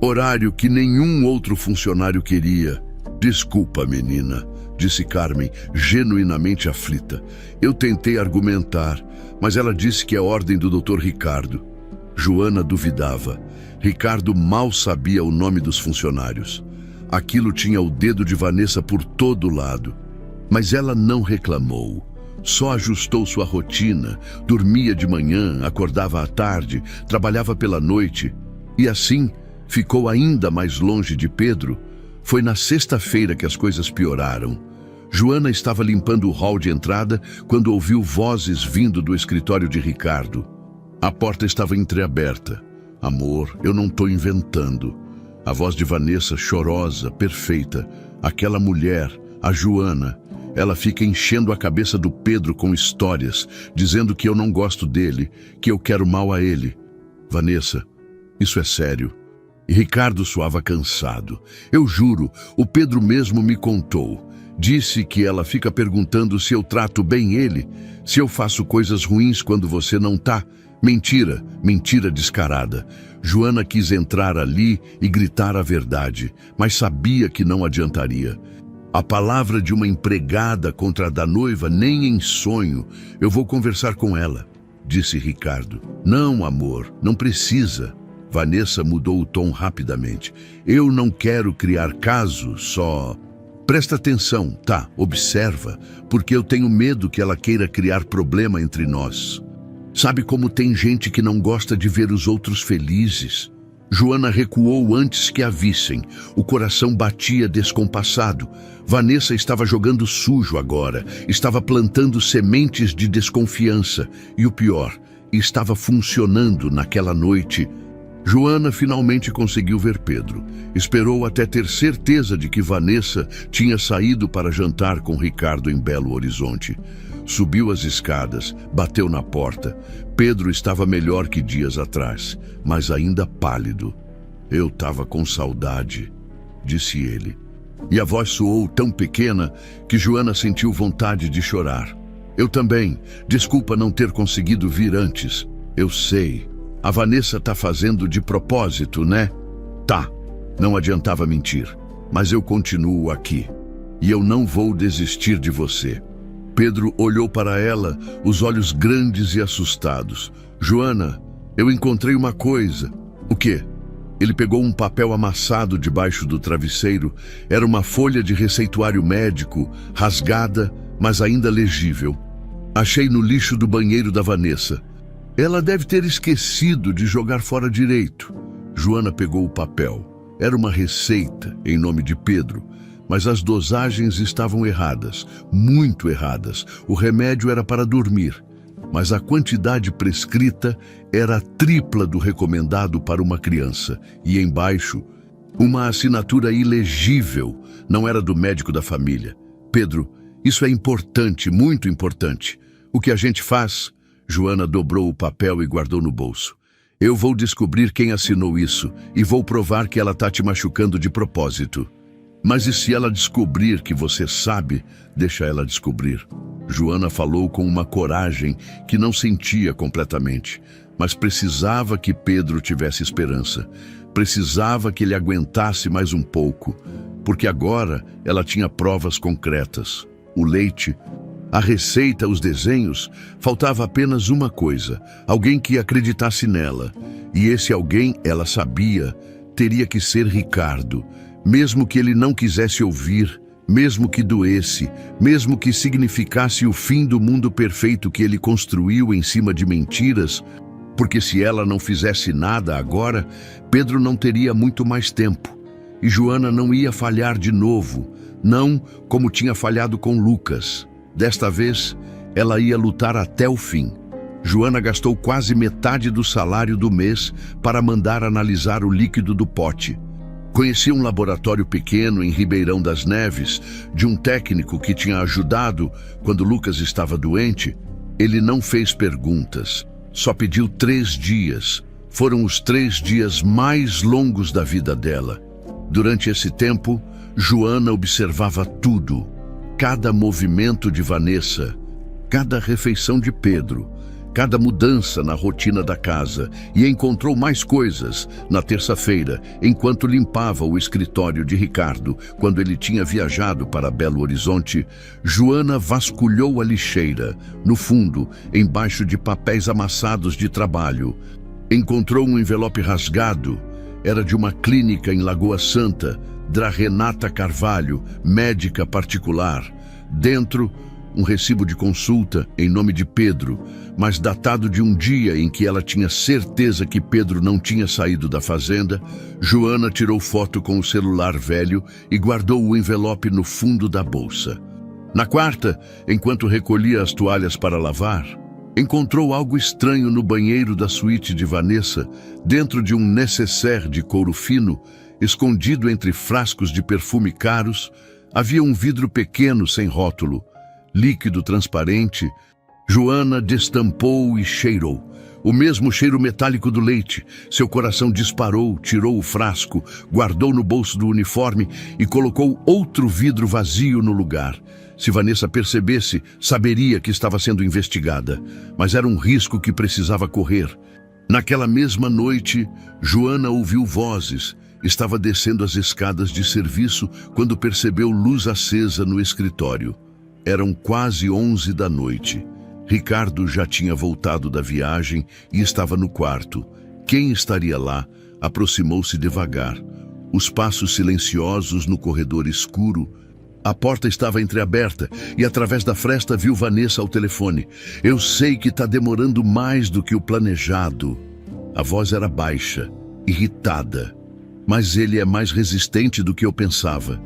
Horário que nenhum outro funcionário queria. Desculpa, menina, disse Carmen, genuinamente aflita. Eu tentei argumentar, mas ela disse que é ordem do Dr. Ricardo. Joana duvidava. Ricardo mal sabia o nome dos funcionários. Aquilo tinha o dedo de Vanessa por todo lado. Mas ela não reclamou. Só ajustou sua rotina, dormia de manhã, acordava à tarde, trabalhava pela noite. E assim, ficou ainda mais longe de Pedro. Foi na sexta-feira que as coisas pioraram. Joana estava limpando o hall de entrada quando ouviu vozes vindo do escritório de Ricardo. A porta estava entreaberta. Amor, eu não estou inventando. A voz de Vanessa, chorosa, perfeita. Aquela mulher, a Joana. Ela fica enchendo a cabeça do Pedro com histórias, dizendo que eu não gosto dele, que eu quero mal a ele. Vanessa, isso é sério. E Ricardo soava cansado. Eu juro, o Pedro mesmo me contou. Disse que ela fica perguntando se eu trato bem ele, se eu faço coisas ruins quando você não tá. Mentira, mentira descarada. Joana quis entrar ali e gritar a verdade, mas sabia que não adiantaria. A palavra de uma empregada contra a da noiva, nem em sonho. Eu vou conversar com ela, disse Ricardo. Não, amor, não precisa. Vanessa mudou o tom rapidamente. Eu não quero criar caso, só... Presta atenção, tá? Observa, porque eu tenho medo que ela queira criar problema entre nós. Sabe como tem gente que não gosta de ver os outros felizes? Joana recuou antes que a vissem. O coração batia descompassado. Vanessa estava jogando sujo agora. Estava plantando sementes de desconfiança. E o pior, estava funcionando naquela noite. Joana finalmente conseguiu ver Pedro. Esperou até ter certeza de que Vanessa tinha saído para jantar com Ricardo em Belo Horizonte. Subiu as escadas, bateu na porta. Pedro estava melhor que dias atrás, mas ainda pálido. "Eu estava com saudade", disse ele. E a voz soou tão pequena que Joana sentiu vontade de chorar. "Eu também. Desculpa não ter conseguido vir antes. Eu sei. A Vanessa tá fazendo de propósito, né?" "Tá." Não adiantava mentir. "Mas eu continuo aqui. E eu não vou desistir de você." Pedro olhou para ela, os olhos grandes e assustados. "Joana, eu encontrei uma coisa." "O quê?" Ele pegou um papel amassado debaixo do travesseiro. Era uma folha de receituário médico, rasgada, mas ainda legível. "Achei no lixo do banheiro da Vanessa. Ela deve ter esquecido de jogar fora direito." Joana pegou o papel. Era uma receita em nome de Pedro, mas as dosagens estavam erradas, muito erradas. O remédio era para dormir, mas a quantidade prescrita era a tripla do recomendado para uma criança. E embaixo, uma assinatura ilegível, não era do médico da família. "Pedro, isso é importante, muito importante. O que a gente faz?" Joana dobrou o papel e guardou no bolso. "Eu vou descobrir quem assinou isso e vou provar que ela tá te machucando de propósito." "Mas e se ela descobrir que você sabe?" "Deixa ela descobrir." Joana falou com uma coragem que não sentia completamente, mas precisava que Pedro tivesse esperança. Precisava que ele aguentasse mais um pouco, porque agora ela tinha provas concretas. O leite, a receita, os desenhos. Faltava apenas uma coisa: alguém que acreditasse nela. E esse alguém, ela sabia, teria que ser Ricardo. Mesmo que ele não quisesse ouvir, mesmo que doesse, mesmo que significasse o fim do mundo perfeito que ele construiu em cima de mentiras, porque se ela não fizesse nada agora, Pedro não teria muito mais tempo. E Joana não ia falhar de novo, não como tinha falhado com Lucas. Desta vez, ela ia lutar até o fim. Joana gastou quase metade do salário do mês para mandar analisar o líquido do pote. Conhecia um laboratório pequeno em Ribeirão das Neves, de um técnico que tinha ajudado quando Lucas estava doente. Ele não fez perguntas, só pediu 3 dias. Foram os 3 dias mais longos da vida dela. Durante esse tempo, Joana observava tudo. Cada movimento de Vanessa, cada refeição de Pedro, cada mudança na rotina da casa, e encontrou mais coisas na terça-feira, enquanto limpava o escritório de Ricardo, quando ele tinha viajado para Belo Horizonte. Joana vasculhou a lixeira, no fundo, embaixo de papéis amassados de trabalho. Encontrou um envelope rasgado. Era de uma clínica em Lagoa Santa, da Renata Carvalho, médica particular. Dentro, um recibo de consulta em nome de Pedro, mas datado de um dia em que ela tinha certeza que Pedro não tinha saído da fazenda. Joana tirou foto com o celular velho e guardou o envelope no fundo da bolsa. Na quarta, enquanto recolhia as toalhas para lavar, encontrou algo estranho no banheiro da suíte de Vanessa, dentro de um nécessaire de couro fino, escondido entre frascos de perfume caros. Havia um vidro pequeno sem rótulo, líquido transparente. Joana destampou e cheirou. O mesmo cheiro metálico do leite. Seu coração disparou, tirou o frasco, guardou no bolso do uniforme e colocou outro vidro vazio no lugar. Se Vanessa percebesse, saberia que estava sendo investigada, mas era um risco que precisava correr. Naquela mesma noite, Joana ouviu vozes. Estava descendo as escadas de serviço quando percebeu luz acesa no escritório. Eram quase 11 da noite. Ricardo já tinha voltado da viagem e estava no quarto. Quem estaria lá? Aproximou-se devagar. Os passos silenciosos no corredor escuro. A porta estava entreaberta e através da fresta viu Vanessa ao telefone. "Eu sei que está demorando mais do que o planejado." A voz era baixa, irritada. Mas ele é mais resistente do que eu pensava.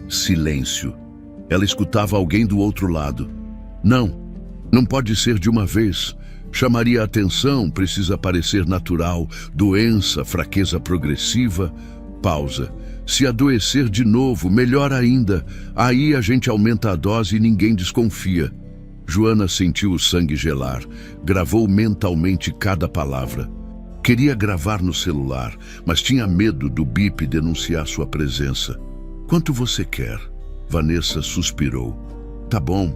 Silêncio. Ela escutava alguém do outro lado. Não pode ser de uma vez. Chamaria a atenção, precisa parecer natural. Doença, fraqueza progressiva. Pausa. Se adoecer de novo, melhor ainda. Aí a gente aumenta a dose e ninguém desconfia. Joana sentiu o sangue gelar. Gravou mentalmente cada palavra. Queria gravar no celular, mas tinha medo do bip denunciar sua presença. Quanto você quer? Vanessa suspirou. Tá bom,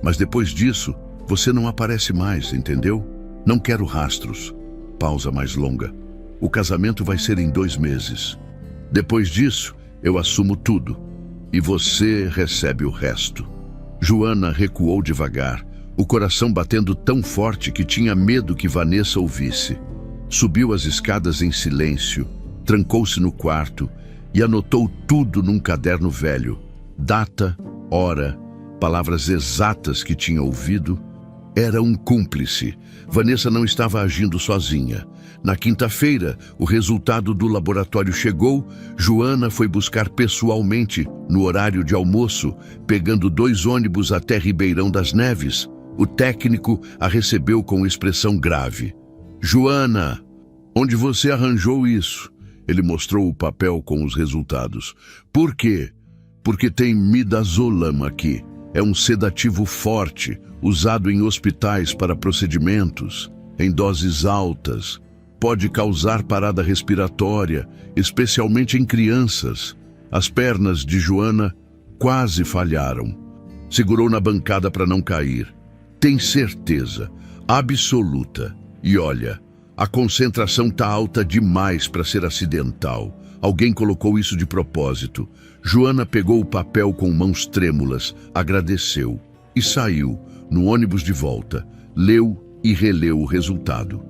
mas depois disso, você não aparece mais, entendeu? Não quero rastros. Pausa mais longa. O casamento vai ser em 2 meses. Depois disso, eu assumo tudo. E você recebe o resto. Joana recuou devagar, o coração batendo tão forte que tinha medo que Vanessa ouvisse. Subiu as escadas em silêncio, trancou-se no quarto e anotou tudo num caderno velho. Data, hora, palavras exatas que tinha ouvido. Era um cúmplice. Vanessa não estava agindo sozinha. Na quinta-feira, o resultado do laboratório chegou. Joana foi buscar pessoalmente, no horário de almoço, pegando 2 ônibus até Ribeirão das Neves. O técnico a recebeu com expressão grave. Joana, onde você arranjou isso? Ele mostrou o papel com os resultados. Por quê? Porque tem midazolam aqui. É um sedativo forte, usado em hospitais para procedimentos, em doses altas. Pode causar parada respiratória, especialmente em crianças. As pernas de Joana quase falharam. Segurou na bancada para não cair. Tem certeza, absoluta. E olha, a concentração tá alta demais para ser acidental. Alguém colocou isso de propósito. Joana pegou o papel com mãos trêmulas, agradeceu e saiu, no ônibus de volta. Leu e releu o resultado.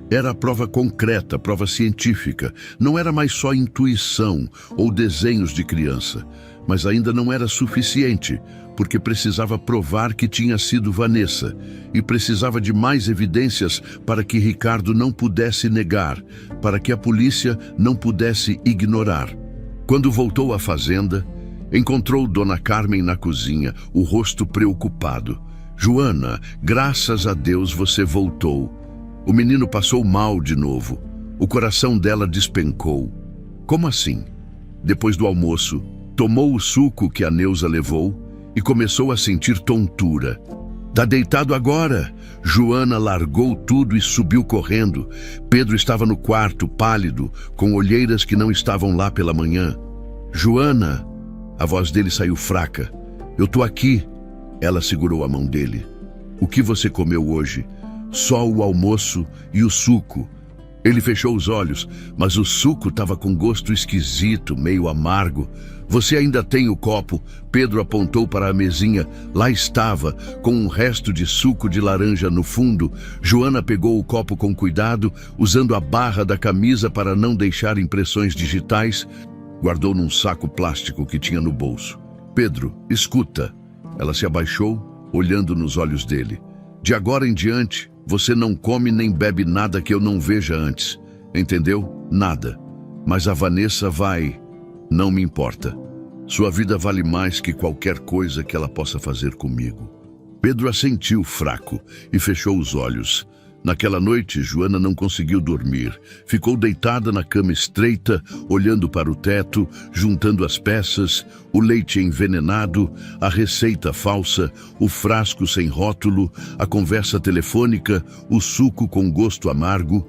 Era a prova concreta, prova científica. Não era mais só intuição ou desenhos de criança. Mas ainda não era suficiente, porque precisava provar que tinha sido Vanessa e precisava de mais evidências para que Ricardo não pudesse negar, para que a polícia não pudesse ignorar. Quando voltou à fazenda, encontrou Dona Carmen na cozinha, o rosto preocupado. Joana, graças a Deus você voltou. O menino passou mal de novo. O coração dela despencou. Como assim? Depois do almoço, tomou o suco que a Neuza levou e começou a sentir tontura. Tá deitado agora? Joana largou tudo e subiu correndo. Pedro estava no quarto, pálido, com olheiras que não estavam lá pela manhã. Joana! A voz dele saiu fraca. Eu tô aqui. Ela segurou a mão dele. O que você comeu hoje? Só o almoço e o suco. Ele fechou os olhos, mas o suco estava com gosto esquisito, meio amargo. Você ainda tem o copo? Pedro apontou para a mesinha. Lá estava, com um resto de suco de laranja no fundo. Joana pegou o copo com cuidado, usando a barra da camisa para não deixar impressões digitais. Guardou num saco plástico que tinha no bolso. Pedro, escuta. Ela se abaixou, olhando nos olhos dele. De agora em diante, você não come nem bebe nada que eu não veja antes. Entendeu? Nada. Mas a Vanessa vai... Não me importa. Sua vida vale mais que qualquer coisa que ela possa fazer comigo. Pedro assentiu fraco e fechou os olhos. Naquela noite, Joana não conseguiu dormir. Ficou deitada na cama estreita, olhando para o teto, juntando as peças, o leite envenenado, a receita falsa, o frasco sem rótulo, a conversa telefônica, o suco com gosto amargo,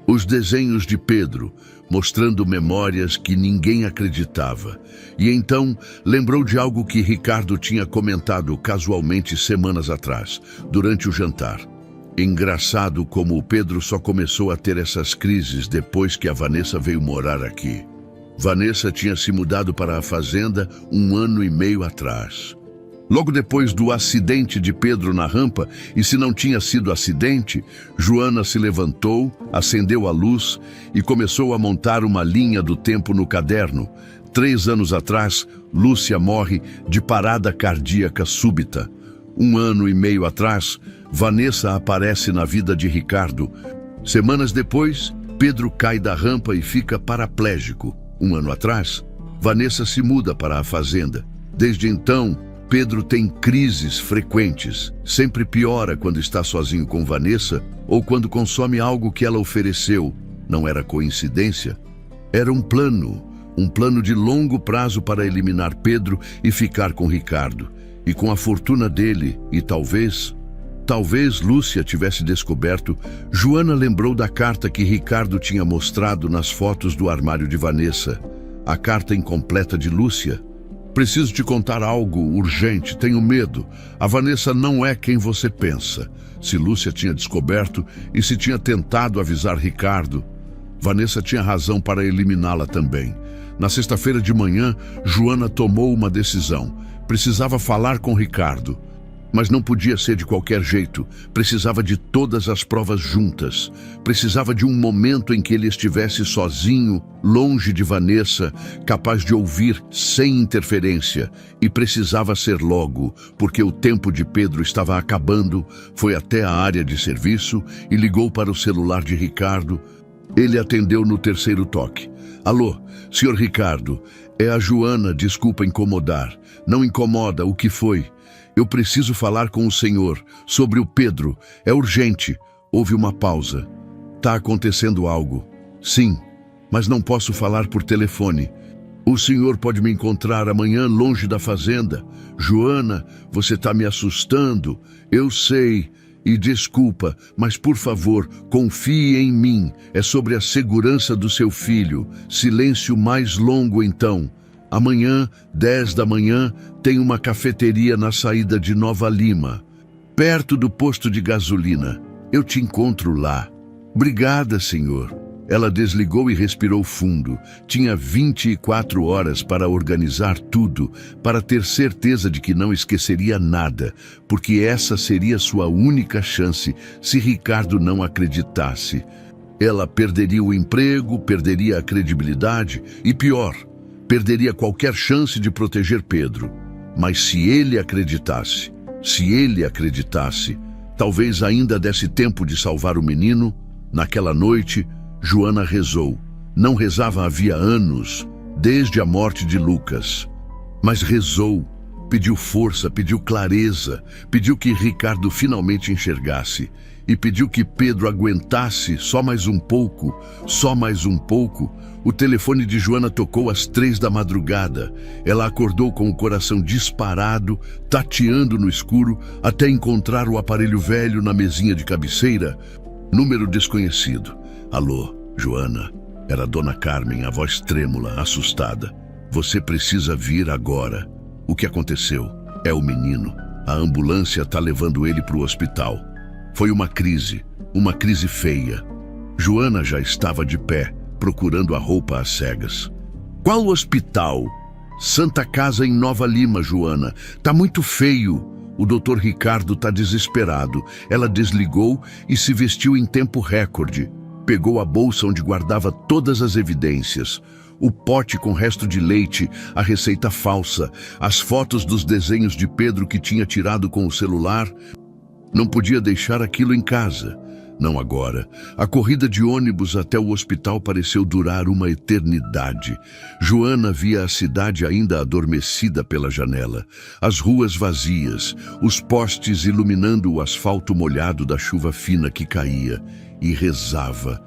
os desenhos de Pedro, mostrando memórias que ninguém acreditava. E então lembrou de algo que Ricardo tinha comentado casualmente semanas atrás, durante o jantar. Engraçado como o Pedro só começou a ter essas crises depois que a Vanessa veio morar aqui. Vanessa tinha se mudado para a fazenda 1 ano e meio atrás. Logo depois do acidente de Pedro na rampa, e se não tinha sido acidente, Joana se levantou, acendeu a luz e começou a montar uma linha do tempo no caderno. 3 anos atrás, Lúcia morre de parada cardíaca súbita. 1 ano e meio atrás, Vanessa aparece na vida de Ricardo. Semanas depois, Pedro cai da rampa e fica paraplégico. Um ano atrás, Vanessa se muda para a fazenda. Desde então, Pedro tem crises frequentes. Sempre piora quando está sozinho com Vanessa ou quando consome algo que ela ofereceu. Não era coincidência. Era um plano de longo prazo para eliminar Pedro e ficar com Ricardo. E com a fortuna dele, e talvez Lúcia tivesse descoberto, Joana lembrou da carta que Ricardo tinha mostrado nas fotos do armário de Vanessa. A carta incompleta de Lúcia. Preciso te contar algo urgente, tenho medo. A Vanessa não é quem você pensa. Se Lúcia tinha descoberto e se tinha tentado avisar Ricardo, Vanessa tinha razão para eliminá-la também. Na sexta-feira de manhã, Joana tomou uma decisão. Precisava falar com Ricardo. Mas não podia ser de qualquer jeito. Precisava de todas as provas juntas. Precisava de um momento em que ele estivesse sozinho, longe de Vanessa, capaz de ouvir sem interferência. E precisava ser logo, porque o tempo de Pedro estava acabando. Foi até a área de serviço e ligou para o celular de Ricardo. Ele atendeu no terceiro toque. Alô, senhor Ricardo, é a Joana, desculpa incomodar. Não incomoda, o que foi? Eu preciso falar com o senhor sobre o Pedro. É urgente. Houve uma pausa. Tá acontecendo algo. Sim, mas não posso falar por telefone. O senhor pode me encontrar amanhã longe da fazenda. Joana, você tá me assustando. Eu sei. E desculpa, mas por favor, confie em mim. É sobre a segurança do seu filho. Silêncio mais longo então. Amanhã, 10 da manhã, tem uma cafeteria na saída de Nova Lima, perto do posto de gasolina. Eu te encontro lá. Obrigada, senhor. Ela desligou e respirou fundo. Tinha 24 horas para organizar tudo, para ter certeza de que não esqueceria nada, porque essa seria sua única chance se Ricardo não acreditasse. Ela perderia o emprego, perderia a credibilidade e, pior, perderia qualquer chance de proteger Pedro. Mas se ele acreditasse, talvez ainda desse tempo de salvar o menino. Naquela noite, Joana rezou. Não rezava havia anos, desde a morte de Lucas. Mas rezou, pediu força, pediu clareza, pediu que Ricardo finalmente enxergasse. E pediu que Pedro aguentasse só mais um pouco. O telefone de Joana tocou às 3 da madrugada. Ela acordou com o coração disparado, tateando no escuro, até encontrar o aparelho velho na mesinha de cabeceira. Número desconhecido. Alô, Joana. Era Dona Carmen, a voz trêmula, assustada. Você precisa vir agora. O que aconteceu? É o menino. A ambulância está levando ele para o hospital. Foi uma crise feia. Joana já estava de pé, procurando a roupa às cegas. Qual hospital? Santa Casa em Nova Lima, Joana. Tá muito feio. O Dr. Ricardo tá desesperado. Ela desligou e se vestiu em tempo recorde. Pegou a bolsa onde guardava todas as evidências. O pote com resto de leite, a receita falsa, as fotos dos desenhos de Pedro que tinha tirado com o celular. Não podia deixar aquilo em casa. Não agora. A corrida de ônibus até o hospital pareceu durar uma eternidade. Joana via a cidade ainda adormecida pela janela. As ruas vazias, os postes iluminando o asfalto molhado da chuva fina que caía. E rezava.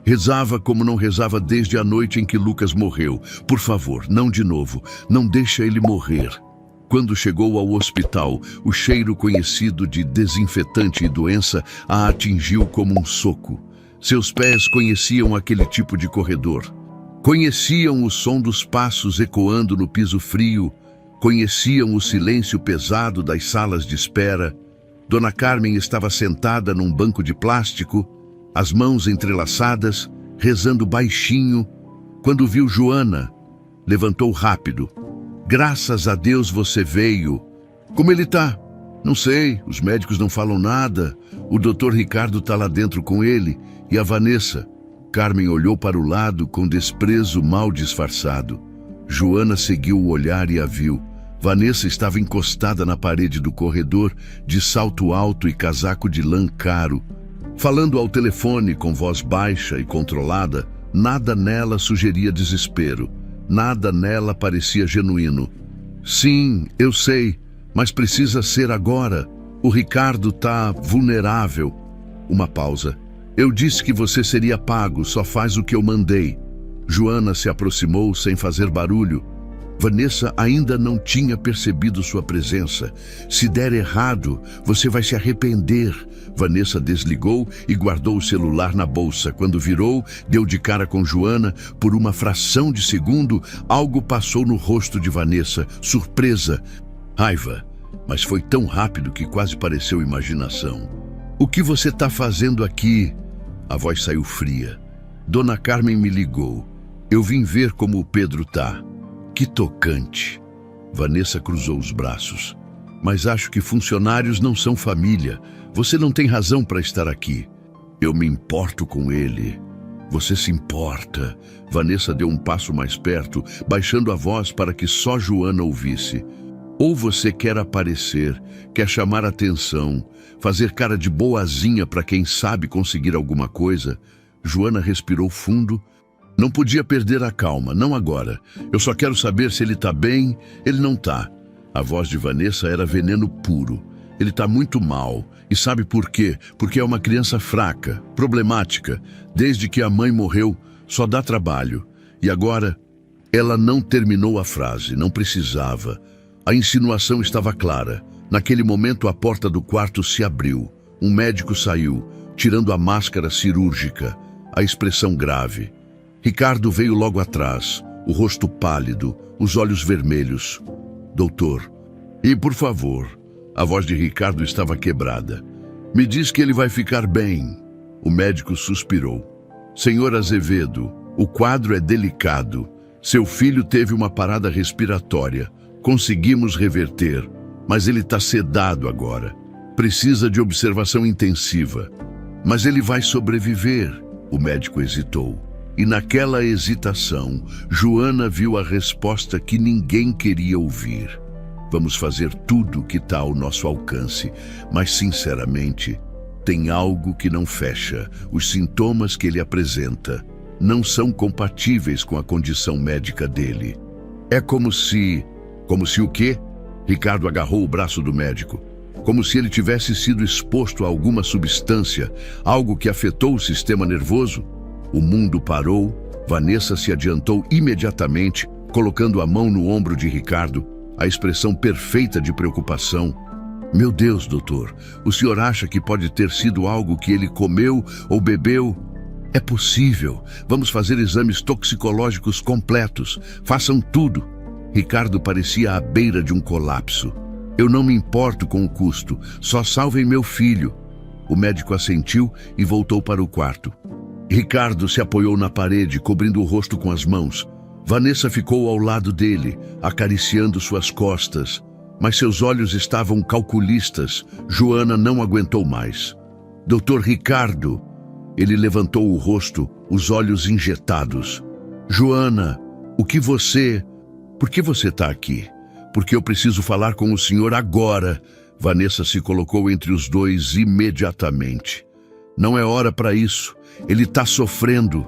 Rezava como não rezava desde a noite em que Lucas morreu. Por favor, não de novo. Não deixa ele morrer. Quando chegou ao hospital, o cheiro conhecido de desinfetante e doença a atingiu como um soco. Seus pés conheciam aquele tipo de corredor. Conheciam o som dos passos ecoando no piso frio. Conheciam o silêncio pesado das salas de espera. Dona Carmen estava sentada num banco de plástico, as mãos entrelaçadas, rezando baixinho. Quando viu Joana, levantou rápido. Graças a Deus você veio. Como ele tá? Não sei, os médicos não falam nada. O Dr. Ricardo tá lá dentro com ele. E a Vanessa? Carmen olhou para o lado com desprezo mal disfarçado. Joana seguiu o olhar e a viu. Vanessa estava encostada na parede do corredor, de salto alto e casaco de lã caro. Falando ao telefone com voz baixa e controlada, nada nela sugeria desespero. Nada nela parecia genuíno. Sim, eu sei, mas precisa ser agora. O Ricardo tá vulnerável. Uma pausa. Eu disse que você seria pago, só faz o que eu mandei. Joana se aproximou sem fazer barulho. Vanessa ainda não tinha percebido sua presença. Se der errado, você vai se arrepender. Vanessa desligou e guardou o celular na bolsa. Quando virou, deu de cara com Joana. Por uma fração de segundo, algo passou no rosto de Vanessa. Surpresa, raiva. Mas foi tão rápido que quase pareceu imaginação. O que você está fazendo aqui? A voz saiu fria. Dona Carmen me ligou. Eu vim ver como o Pedro tá. Que tocante. Vanessa cruzou os braços. Mas acho que funcionários não são família. Você não tem razão para estar aqui. Eu me importo com ele. Você se importa. Vanessa deu um passo mais perto, baixando a voz para que só Joana ouvisse. Ou você quer aparecer, quer chamar atenção, fazer cara de boazinha para quem sabe conseguir alguma coisa? Joana respirou fundo. Não podia perder a calma, não agora. Eu só quero saber se ele tá bem. Ele não tá. A voz de Vanessa era veneno puro. Ele tá muito mal. E sabe por quê? Porque é uma criança fraca, problemática. Desde que a mãe morreu, só dá trabalho. E agora, ela não terminou a frase, não precisava. A insinuação estava clara. Naquele momento, a porta do quarto se abriu. Um médico saiu, tirando a máscara cirúrgica, a expressão grave. Ricardo veio logo atrás, o rosto pálido, os olhos vermelhos. Doutor, e por favor, a voz de Ricardo estava quebrada. Me diz que ele vai ficar bem. O médico suspirou. Senhor Azevedo, o quadro é delicado. Seu filho teve uma parada respiratória. Conseguimos reverter, mas ele está sedado agora. Precisa de observação intensiva. Mas ele vai sobreviver. O médico hesitou. E naquela hesitação, Joana viu a resposta que ninguém queria ouvir. Vamos fazer tudo o que está ao nosso alcance, mas sinceramente, tem algo que não fecha. Os sintomas que ele apresenta não são compatíveis com a condição médica dele. É como se... Como se o quê? Ricardo agarrou o braço do médico. Como se ele tivesse sido exposto a alguma substância, algo que afetou o sistema nervoso. O mundo parou. Vanessa se adiantou imediatamente, colocando a mão no ombro de Ricardo, a expressão perfeita de preocupação. Meu Deus, doutor, o senhor acha que pode ter sido algo que ele comeu ou bebeu? É possível. Vamos fazer exames toxicológicos completos. Façam tudo. Ricardo parecia à beira de um colapso. Eu não me importo com o custo, só salvem meu filho. O médico assentiu e voltou para o quarto. Ricardo se apoiou na parede, cobrindo o rosto com as mãos. Vanessa ficou ao lado dele, acariciando suas costas. Mas seus olhos estavam calculistas. Joana não aguentou mais. Doutor Ricardo. Ele levantou o rosto, os olhos injetados. Joana, o que você... Por que você está aqui? Porque eu preciso falar com o senhor agora. Vanessa se colocou entre os dois imediatamente. Não é hora para isso. Ele está sofrendo.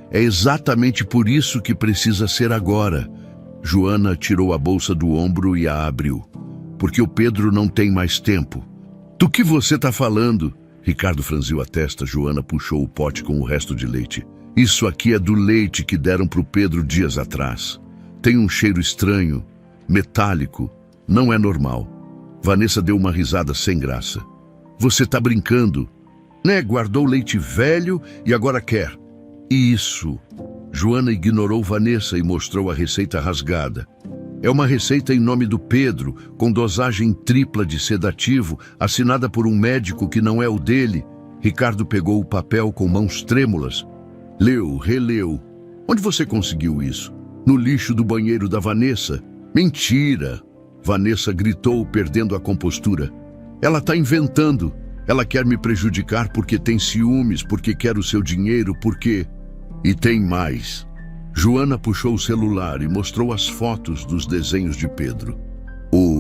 É exatamente por isso que precisa ser agora. Joana tirou a bolsa do ombro e a abriu. Porque o Pedro não tem mais tempo. Do que você está falando? Ricardo franziu a testa. Joana puxou o pote com o resto de leite. Isso aqui é do leite que deram para o Pedro dias atrás. Tem um cheiro estranho, metálico. Não é normal. Vanessa deu uma risada sem graça. Você está brincando, né? Guardou leite velho e agora quer. Isso. Joana ignorou Vanessa e mostrou a receita rasgada. É uma receita em nome do Pedro, com dosagem tripla de sedativo, assinada por um médico que não é o dele. Ricardo pegou o papel com mãos trêmulas. Leu, releu. Onde você conseguiu isso? No lixo do banheiro da Vanessa? Mentira! Vanessa gritou, perdendo a compostura. Ela está inventando. Ela quer me prejudicar porque tem ciúmes, porque quer o seu dinheiro, porque... E tem mais. Joana puxou o celular e mostrou as fotos dos desenhos de Pedro.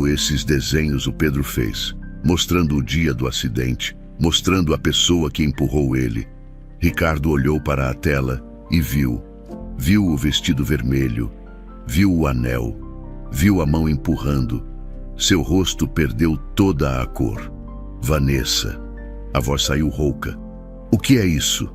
Esses desenhos o Pedro fez, mostrando o dia do acidente, mostrando a pessoa que empurrou ele. Ricardo olhou para a tela e viu. Viu o vestido vermelho, viu o anel, viu a mão empurrando. Seu rosto perdeu toda a cor. Vanessa. A voz saiu rouca. O que é isso?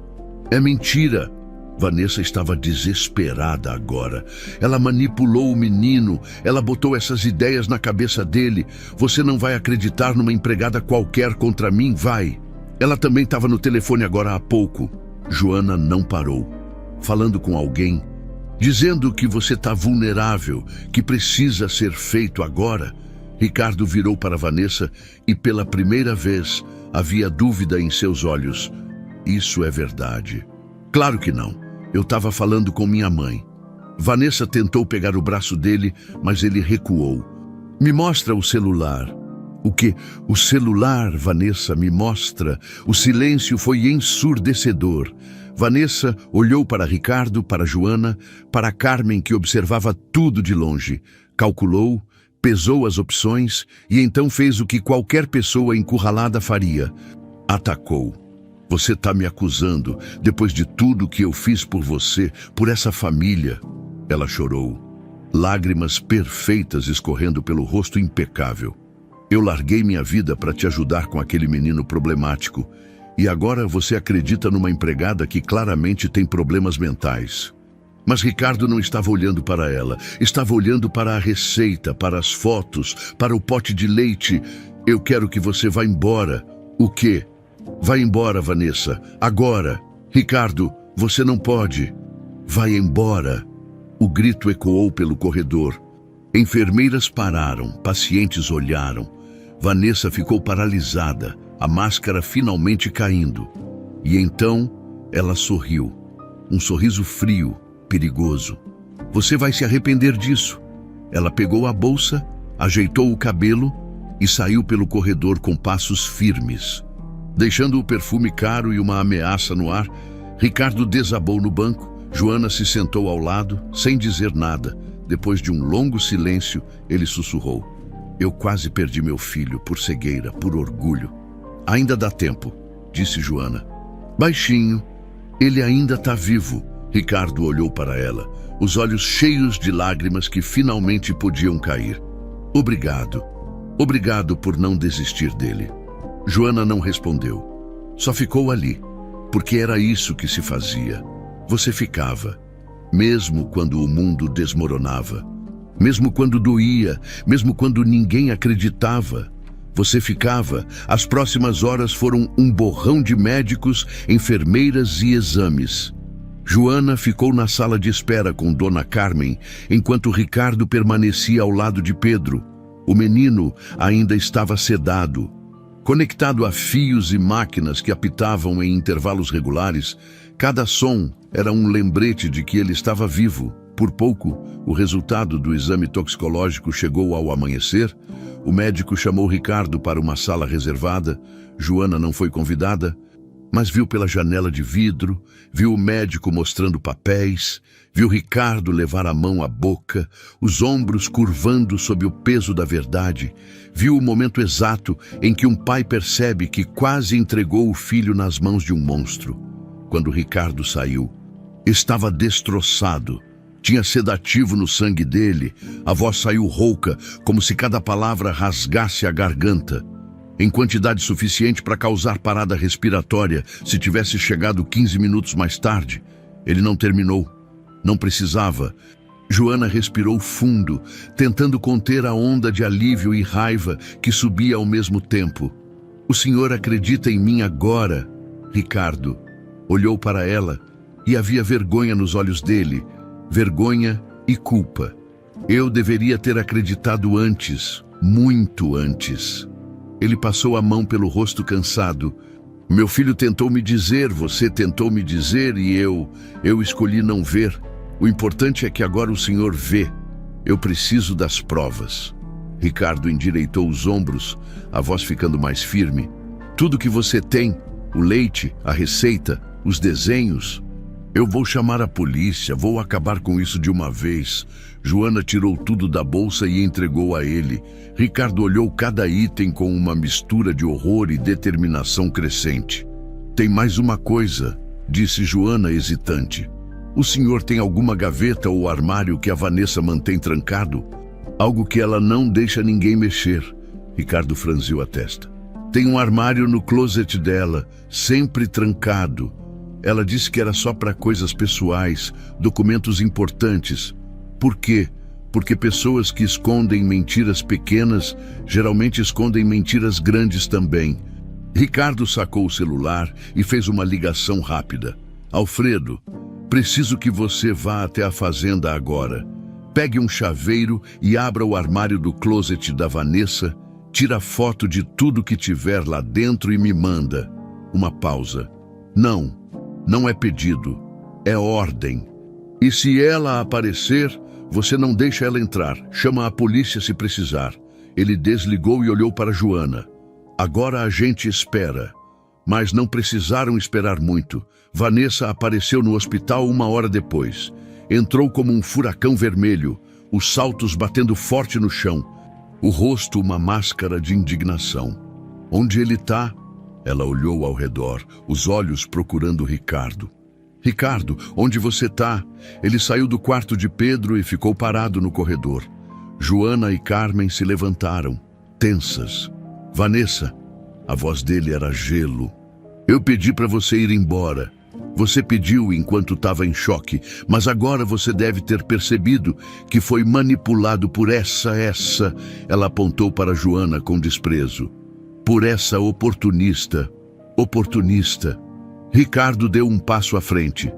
É mentira! Vanessa estava desesperada agora. Ela manipulou o menino, ela botou essas ideias na cabeça dele. Você não vai acreditar numa empregada qualquer contra mim, vai. Ela também estava no telefone agora há pouco. Joana não parou. Falando com alguém, dizendo que você está vulnerável, que precisa ser feito agora. Ricardo virou para Vanessa e pela primeira vez havia dúvida em seus olhos. Isso é verdade. Claro que não. Eu estava falando com minha mãe. Vanessa tentou pegar o braço dele, mas ele recuou. Me mostra o celular. O quê? O celular, Vanessa, me mostra. O silêncio foi ensurdecedor. Vanessa olhou para Ricardo, para Joana, para Carmen, que observava tudo de longe. Calculou, pesou as opções e então fez o que qualquer pessoa encurralada faria. Atacou. Você está me acusando, depois de tudo que eu fiz por você, por essa família. Ela chorou. Lágrimas perfeitas escorrendo pelo rosto impecável. Eu larguei minha vida para te ajudar com aquele menino problemático. E agora você acredita numa empregada que claramente tem problemas mentais. Mas Ricardo não estava olhando para ela. Estava olhando para a receita, para as fotos, para o pote de leite. Eu quero que você vá embora. O quê? Vai embora, Vanessa. Agora. Ricardo, você não pode. Vai embora. O grito ecoou pelo corredor. Enfermeiras pararam, pacientes olharam. Vanessa ficou paralisada, a máscara finalmente caindo. E então ela sorriu. Um sorriso frio, perigoso. Você vai se arrepender disso. Ela pegou a bolsa, ajeitou o cabelo e saiu pelo corredor com passos firmes. Deixando o perfume caro e uma ameaça no ar, Ricardo desabou no banco. Joana se sentou ao lado, sem dizer nada. Depois de um longo silêncio, ele sussurrou. Eu quase perdi meu filho por cegueira, por orgulho. Ainda dá tempo, disse Joana. Baixinho, ele ainda está vivo. Ricardo olhou para ela, os olhos cheios de lágrimas que finalmente podiam cair. Obrigado. Obrigado por não desistir dele. Joana não respondeu. Só ficou ali, porque era isso que se fazia. Você ficava, mesmo quando o mundo desmoronava, mesmo quando doía, mesmo quando ninguém acreditava. Você ficava. As próximas horas foram um borrão de médicos, enfermeiras e exames. Joana ficou na sala de espera com Dona Carmen, enquanto Ricardo permanecia ao lado de Pedro. O menino ainda estava sedado. Conectado a fios e máquinas que apitavam em intervalos regulares, cada som era um lembrete de que ele estava vivo. Por pouco, o resultado do exame toxicológico chegou ao amanhecer. O médico chamou Ricardo para uma sala reservada. Joana não foi convidada, mas viu pela janela de vidro, viu o médico mostrando papéis, viu Ricardo levar a mão à boca, os ombros curvando sob o peso da verdade, viu o momento exato em que um pai percebe que quase entregou o filho nas mãos de um monstro. Quando Ricardo saiu, estava destroçado, tinha sedativo no sangue dele, a voz saiu rouca, como se cada palavra rasgasse a garganta. Em quantidade suficiente para causar parada respiratória se tivesse chegado 15 minutos mais tarde. Ele não terminou. Não precisava. Joana respirou fundo, tentando conter a onda de alívio e raiva que subia ao mesmo tempo. O senhor acredita em mim agora, Ricardo. Olhou para ela e havia vergonha nos olhos dele. Vergonha e culpa. Eu deveria ter acreditado antes, muito antes. Ele passou a mão pelo rosto cansado. Meu filho tentou me dizer, você tentou me dizer e eu escolhi não ver. O importante é que agora o senhor vê. Eu preciso das provas. Ricardo endireitou os ombros, a voz ficando mais firme. Tudo que você tem, o leite, a receita, os desenhos. Eu vou chamar a polícia, vou acabar com isso de uma vez. Joana tirou tudo da bolsa e entregou a ele. Ricardo olhou cada item com uma mistura de horror e determinação crescente. Tem mais uma coisa, disse Joana hesitante. O senhor tem alguma gaveta ou armário que a Vanessa mantém trancado? Algo que ela não deixa ninguém mexer. Ricardo franziu a testa. Tem um armário no closet dela, sempre trancado. Ela disse que era só para coisas pessoais, documentos importantes. Por quê? Porque pessoas que escondem mentiras pequenas geralmente escondem mentiras grandes também. Ricardo sacou o celular e fez uma ligação rápida. Alfredo, preciso que você vá até a fazenda agora. Pegue um chaveiro e abra o armário do closet da Vanessa, tira foto de tudo que tiver lá dentro e me manda. Uma pausa. Não é pedido, é ordem. E se ela aparecer, você não deixa ela entrar, chama a polícia se precisar. Ele desligou e olhou para Joana. Agora a gente espera. Mas não precisaram esperar muito. Vanessa apareceu no hospital 1 hora depois. Entrou como um furacão vermelho, os saltos batendo forte no chão. O rosto uma máscara de indignação. Onde ele está? Ela olhou ao redor, os olhos procurando Ricardo. Ricardo, onde você está? Ele saiu do quarto de Pedro e ficou parado no corredor. Joana e Carmen se levantaram, tensas. Vanessa, a voz dele era gelo. Eu pedi para você ir embora. Você pediu enquanto estava em choque, mas agora você deve ter percebido que foi manipulado por essa. Ela apontou para Joana com desprezo. Por essa oportunista. Ricardo deu um passo à frente.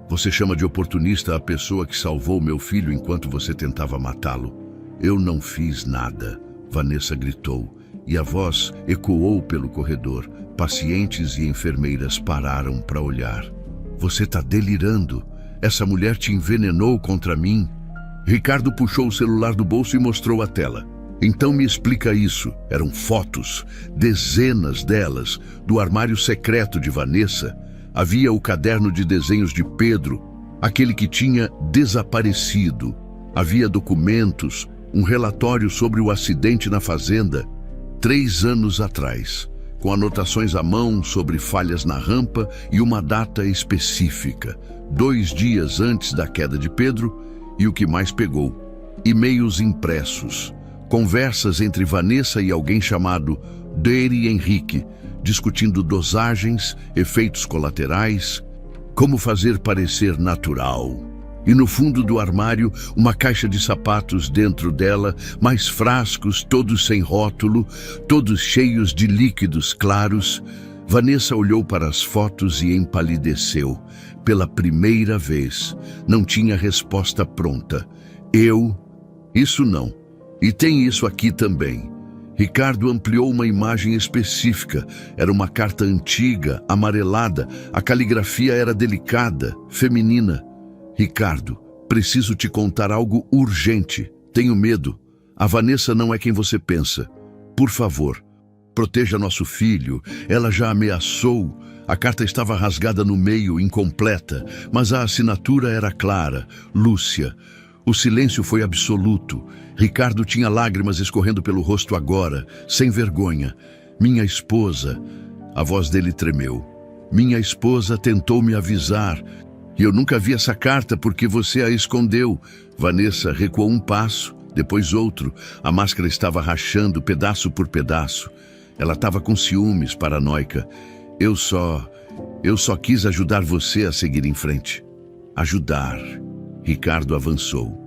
Você chama de oportunista a pessoa que salvou meu filho enquanto você tentava matá-lo. Eu não fiz nada, Vanessa gritou, e a voz ecoou pelo corredor. Pacientes e enfermeiras pararam para olhar. Você está delirando. Essa mulher te envenenou contra mim. Ricardo puxou o celular do bolso e mostrou a tela. Então me explica isso. Eram fotos, dezenas delas, do armário secreto de Vanessa. Havia o caderno de desenhos de Pedro, aquele que tinha desaparecido. Havia documentos, um relatório sobre o acidente na fazenda, 3 anos atrás, com anotações à mão sobre falhas na rampa e uma data específica, 2 dias antes da queda de Pedro. E o que mais pegou? E-mails impressos. Conversas entre Vanessa e alguém chamado Deire Henrique, discutindo dosagens, efeitos colaterais, como fazer parecer natural. E no fundo do armário, uma caixa de sapatos dentro dela, mais frascos, todos sem rótulo, todos cheios de líquidos claros. Vanessa olhou para as fotos e empalideceu. Pela primeira vez, não tinha resposta pronta. Isso não. E tem isso aqui também. Ricardo ampliou uma imagem específica. Era uma carta antiga, amarelada. A caligrafia era delicada, feminina. Ricardo, preciso te contar algo urgente. Tenho medo. A Vanessa não é quem você pensa. Por favor, proteja nosso filho. Ela já ameaçou. A carta estava rasgada no meio, incompleta, mas a assinatura era clara. Lúcia. O silêncio foi absoluto. Ricardo tinha lágrimas escorrendo pelo rosto agora, sem vergonha. Minha esposa... A voz dele tremeu. Minha esposa tentou me avisar. E eu nunca vi essa carta porque você a escondeu. Vanessa recuou um passo, depois outro. A máscara estava rachando pedaço por pedaço. Ela estava com ciúmes, paranoica. Eu só quis ajudar você a seguir em frente. Ajudar. Ricardo avançou.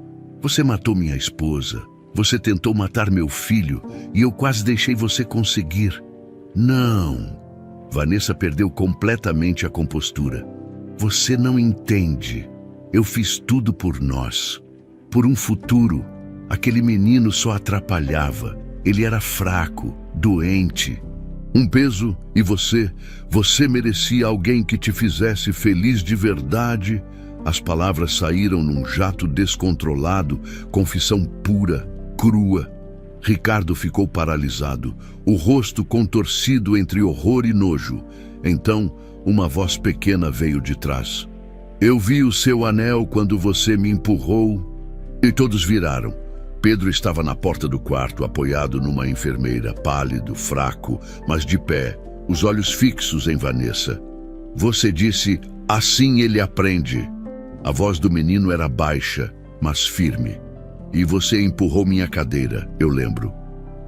Você matou minha esposa. Você tentou matar meu filho e eu quase deixei você conseguir. Não. Vanessa perdeu completamente a compostura. Você não entende. Eu fiz tudo por nós. Por um futuro. Aquele menino só atrapalhava. Ele era fraco, doente. Um peso, e você merecia alguém que te fizesse feliz de verdade. As palavras saíram num jato descontrolado, confissão pura, crua. Ricardo ficou paralisado, o rosto contorcido entre horror e nojo. Então, uma voz pequena veio de trás. Eu vi o seu anel quando você me empurrou. E todos viraram. Pedro estava na porta do quarto, apoiado numa enfermeira, pálido, fraco, mas de pé, os olhos fixos em Vanessa. Você disse, assim ele aprende. A voz do menino era baixa, mas firme. E você empurrou minha cadeira, eu lembro.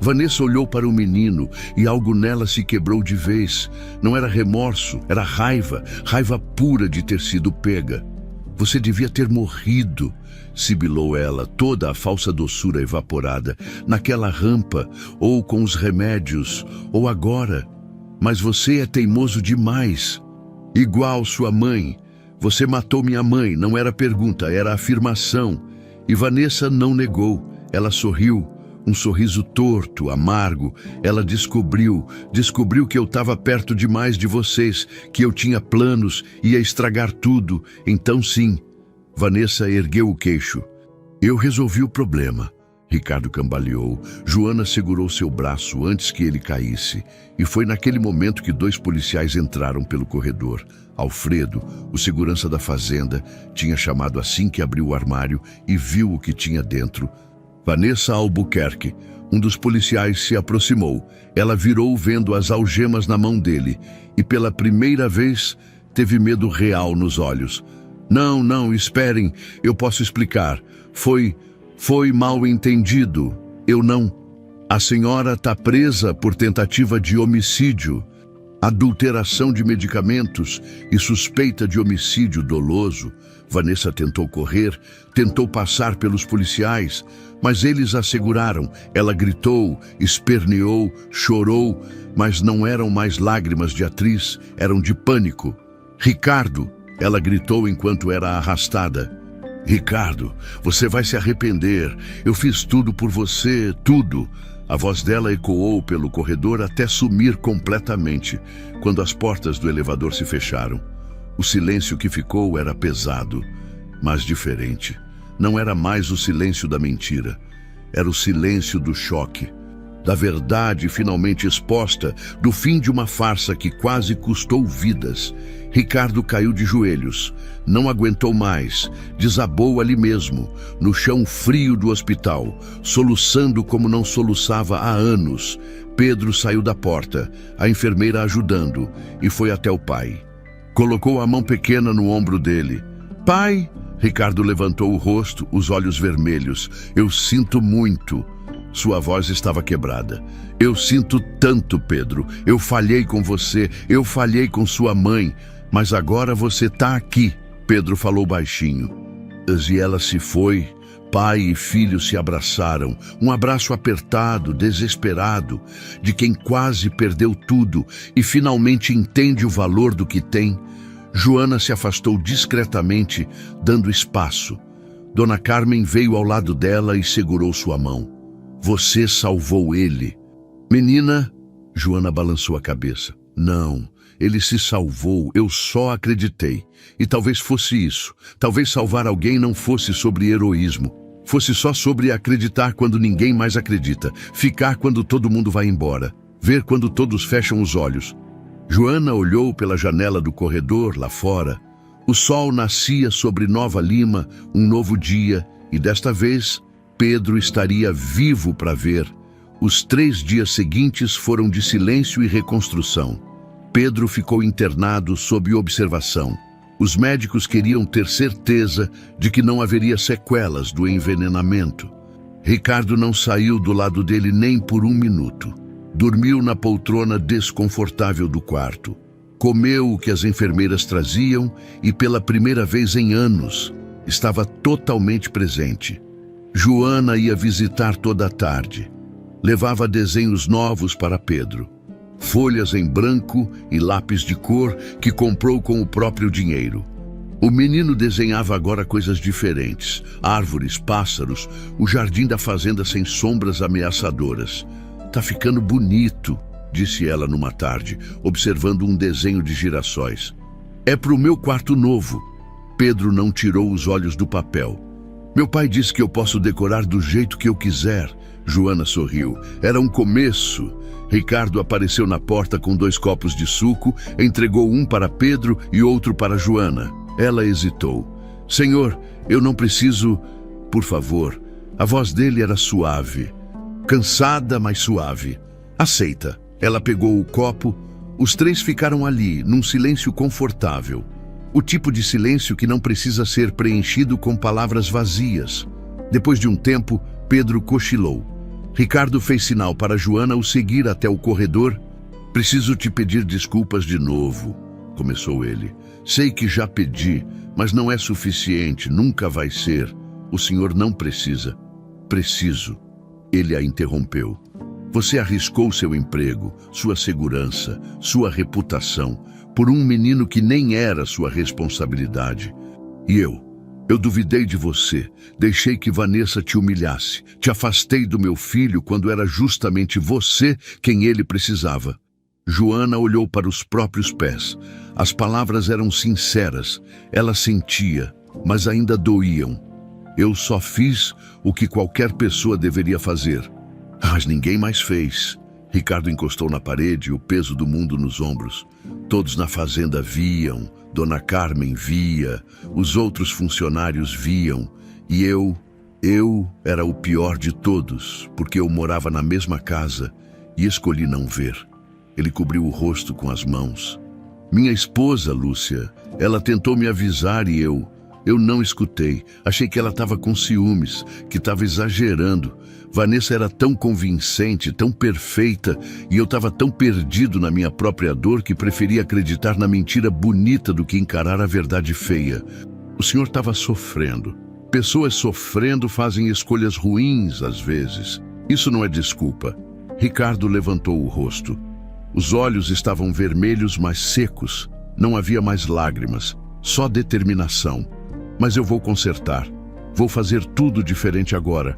Vanessa olhou para o menino e algo nela se quebrou de vez. Não era remorso, era raiva, raiva pura de ter sido pega. Você devia ter morrido, sibilou ela, toda a falsa doçura evaporada, naquela rampa, ou com os remédios, ou agora. Mas você é teimoso demais. Igual sua mãe. Você matou minha mãe, não era pergunta, era afirmação. E Vanessa não negou, ela sorriu. Um sorriso torto, amargo. Ela descobriu que eu estava perto demais de vocês, que eu tinha planos, ia estragar tudo. Então sim. Vanessa ergueu o queixo. Eu resolvi o problema. Ricardo cambaleou. Joana segurou seu braço antes que ele caísse. E foi naquele momento que 2 policiais entraram pelo corredor. Alfredo, o segurança da fazenda, tinha chamado assim que abriu o armário e viu o que tinha dentro. Vanessa Albuquerque, um dos policiais, se aproximou. Ela virou vendo as algemas na mão dele e pela primeira vez teve medo real nos olhos. Não, esperem, eu posso explicar. Foi mal entendido. Eu não. A senhora está presa por tentativa de homicídio, adulteração de medicamentos e suspeita de homicídio doloso. Vanessa tentou correr, tentou passar pelos policiais, mas eles a seguraram. Ela gritou, esperneou, chorou, mas não eram mais lágrimas de atriz, eram de pânico. Ricardo, ela gritou enquanto era arrastada. Ricardo, você vai se arrepender. Eu fiz tudo por você, tudo. A voz dela ecoou pelo corredor até sumir completamente, quando as portas do elevador se fecharam. O silêncio que ficou era pesado, mas diferente. Não era mais o silêncio da mentira. Era o silêncio do choque, da verdade finalmente exposta, do fim de uma farsa que quase custou vidas. Ricardo caiu de joelhos, não aguentou mais, desabou ali mesmo, no chão frio do hospital, soluçando como não soluçava há anos. Pedro saiu da porta, a enfermeira ajudando, e foi até o pai. Colocou a mão pequena no ombro dele. Pai! Ricardo levantou o rosto, os olhos vermelhos. Eu sinto muito. Sua voz estava quebrada. Eu sinto tanto, Pedro. Eu falhei com você, eu falhei com sua mãe. Mas agora você está aqui, Pedro falou baixinho. E ela se foi. Pai e filho se abraçaram. Um abraço apertado, desesperado, de quem quase perdeu tudo e finalmente entende o valor do que tem. Joana se afastou discretamente, dando espaço. Dona Carmen veio ao lado dela e segurou sua mão. Você salvou ele. Menina, Joana balançou a cabeça. Não, ele se salvou, eu só acreditei. E talvez fosse isso. Talvez salvar alguém não fosse sobre heroísmo. Fosse só sobre acreditar quando ninguém mais acredita. Ficar quando todo mundo vai embora. Ver quando todos fecham os olhos. Joana olhou pela janela do corredor, lá fora. O sol nascia sobre Nova Lima, um novo dia, e desta vez, Pedro estaria vivo para ver. Os 3 dias seguintes foram de silêncio e reconstrução. Pedro ficou internado sob observação. Os médicos queriam ter certeza de que não haveria sequelas do envenenamento. Ricardo não saiu do lado dele nem por 1 minuto. Dormiu na poltrona desconfortável do quarto. Comeu o que as enfermeiras traziam e, pela primeira vez em anos, estava totalmente presente. Joana ia visitar toda a tarde. Levava desenhos novos para Pedro. Folhas em branco e lápis de cor que comprou com o próprio dinheiro. O menino desenhava agora coisas diferentes. Árvores, pássaros, o jardim da fazenda sem sombras ameaçadoras. Tá ficando bonito, disse ela numa tarde, observando um desenho de girassóis. É pro meu quarto novo. Pedro não tirou os olhos do papel. Meu pai disse que eu posso decorar do jeito que eu quiser. Joana sorriu. Era um começo. Ricardo apareceu na porta com 2 copos de suco, entregou um para Pedro e outro para Joana. Ela hesitou. Senhor, eu não preciso... Por favor. A voz dele era suave. Cansada, mas suave. Aceita. Ela pegou o copo. Os três ficaram ali, num silêncio confortável. O tipo de silêncio que não precisa ser preenchido com palavras vazias. Depois de um tempo, Pedro cochilou. Ricardo fez sinal para Joana o seguir até o corredor. Preciso te pedir desculpas de novo, começou ele. Sei que já pedi, mas não é suficiente, nunca vai ser. O senhor não precisa. Preciso. Ele a interrompeu. Você arriscou seu emprego, sua segurança, sua reputação, por um menino que nem era sua responsabilidade. E eu duvidei de você, deixei que Vanessa te humilhasse, te afastei do meu filho quando era justamente você quem ele precisava. Joana olhou para os próprios pés. As palavras eram sinceras, ela sentia, mas ainda doíam. Eu só fiz o que qualquer pessoa deveria fazer. Mas ninguém mais fez. Ricardo encostou na parede, o peso do mundo nos ombros. Todos na fazenda viam, Dona Carmen via, os outros funcionários viam. E eu era o pior de todos, porque eu morava na mesma casa e escolhi não ver. Ele cobriu o rosto com as mãos. Minha esposa, Lúcia, ela tentou me avisar e eu não escutei. Achei que ela estava com ciúmes, que estava exagerando. Vanessa era tão convincente, tão perfeita, e eu estava tão perdido na minha própria dor que preferi acreditar na mentira bonita do que encarar a verdade feia. O senhor estava sofrendo. Pessoas sofrendo fazem escolhas ruins às vezes. Isso não é desculpa. Ricardo levantou o rosto. Os olhos estavam vermelhos, mas secos. Não havia mais lágrimas, só determinação. Mas eu vou consertar. Vou fazer tudo diferente agora.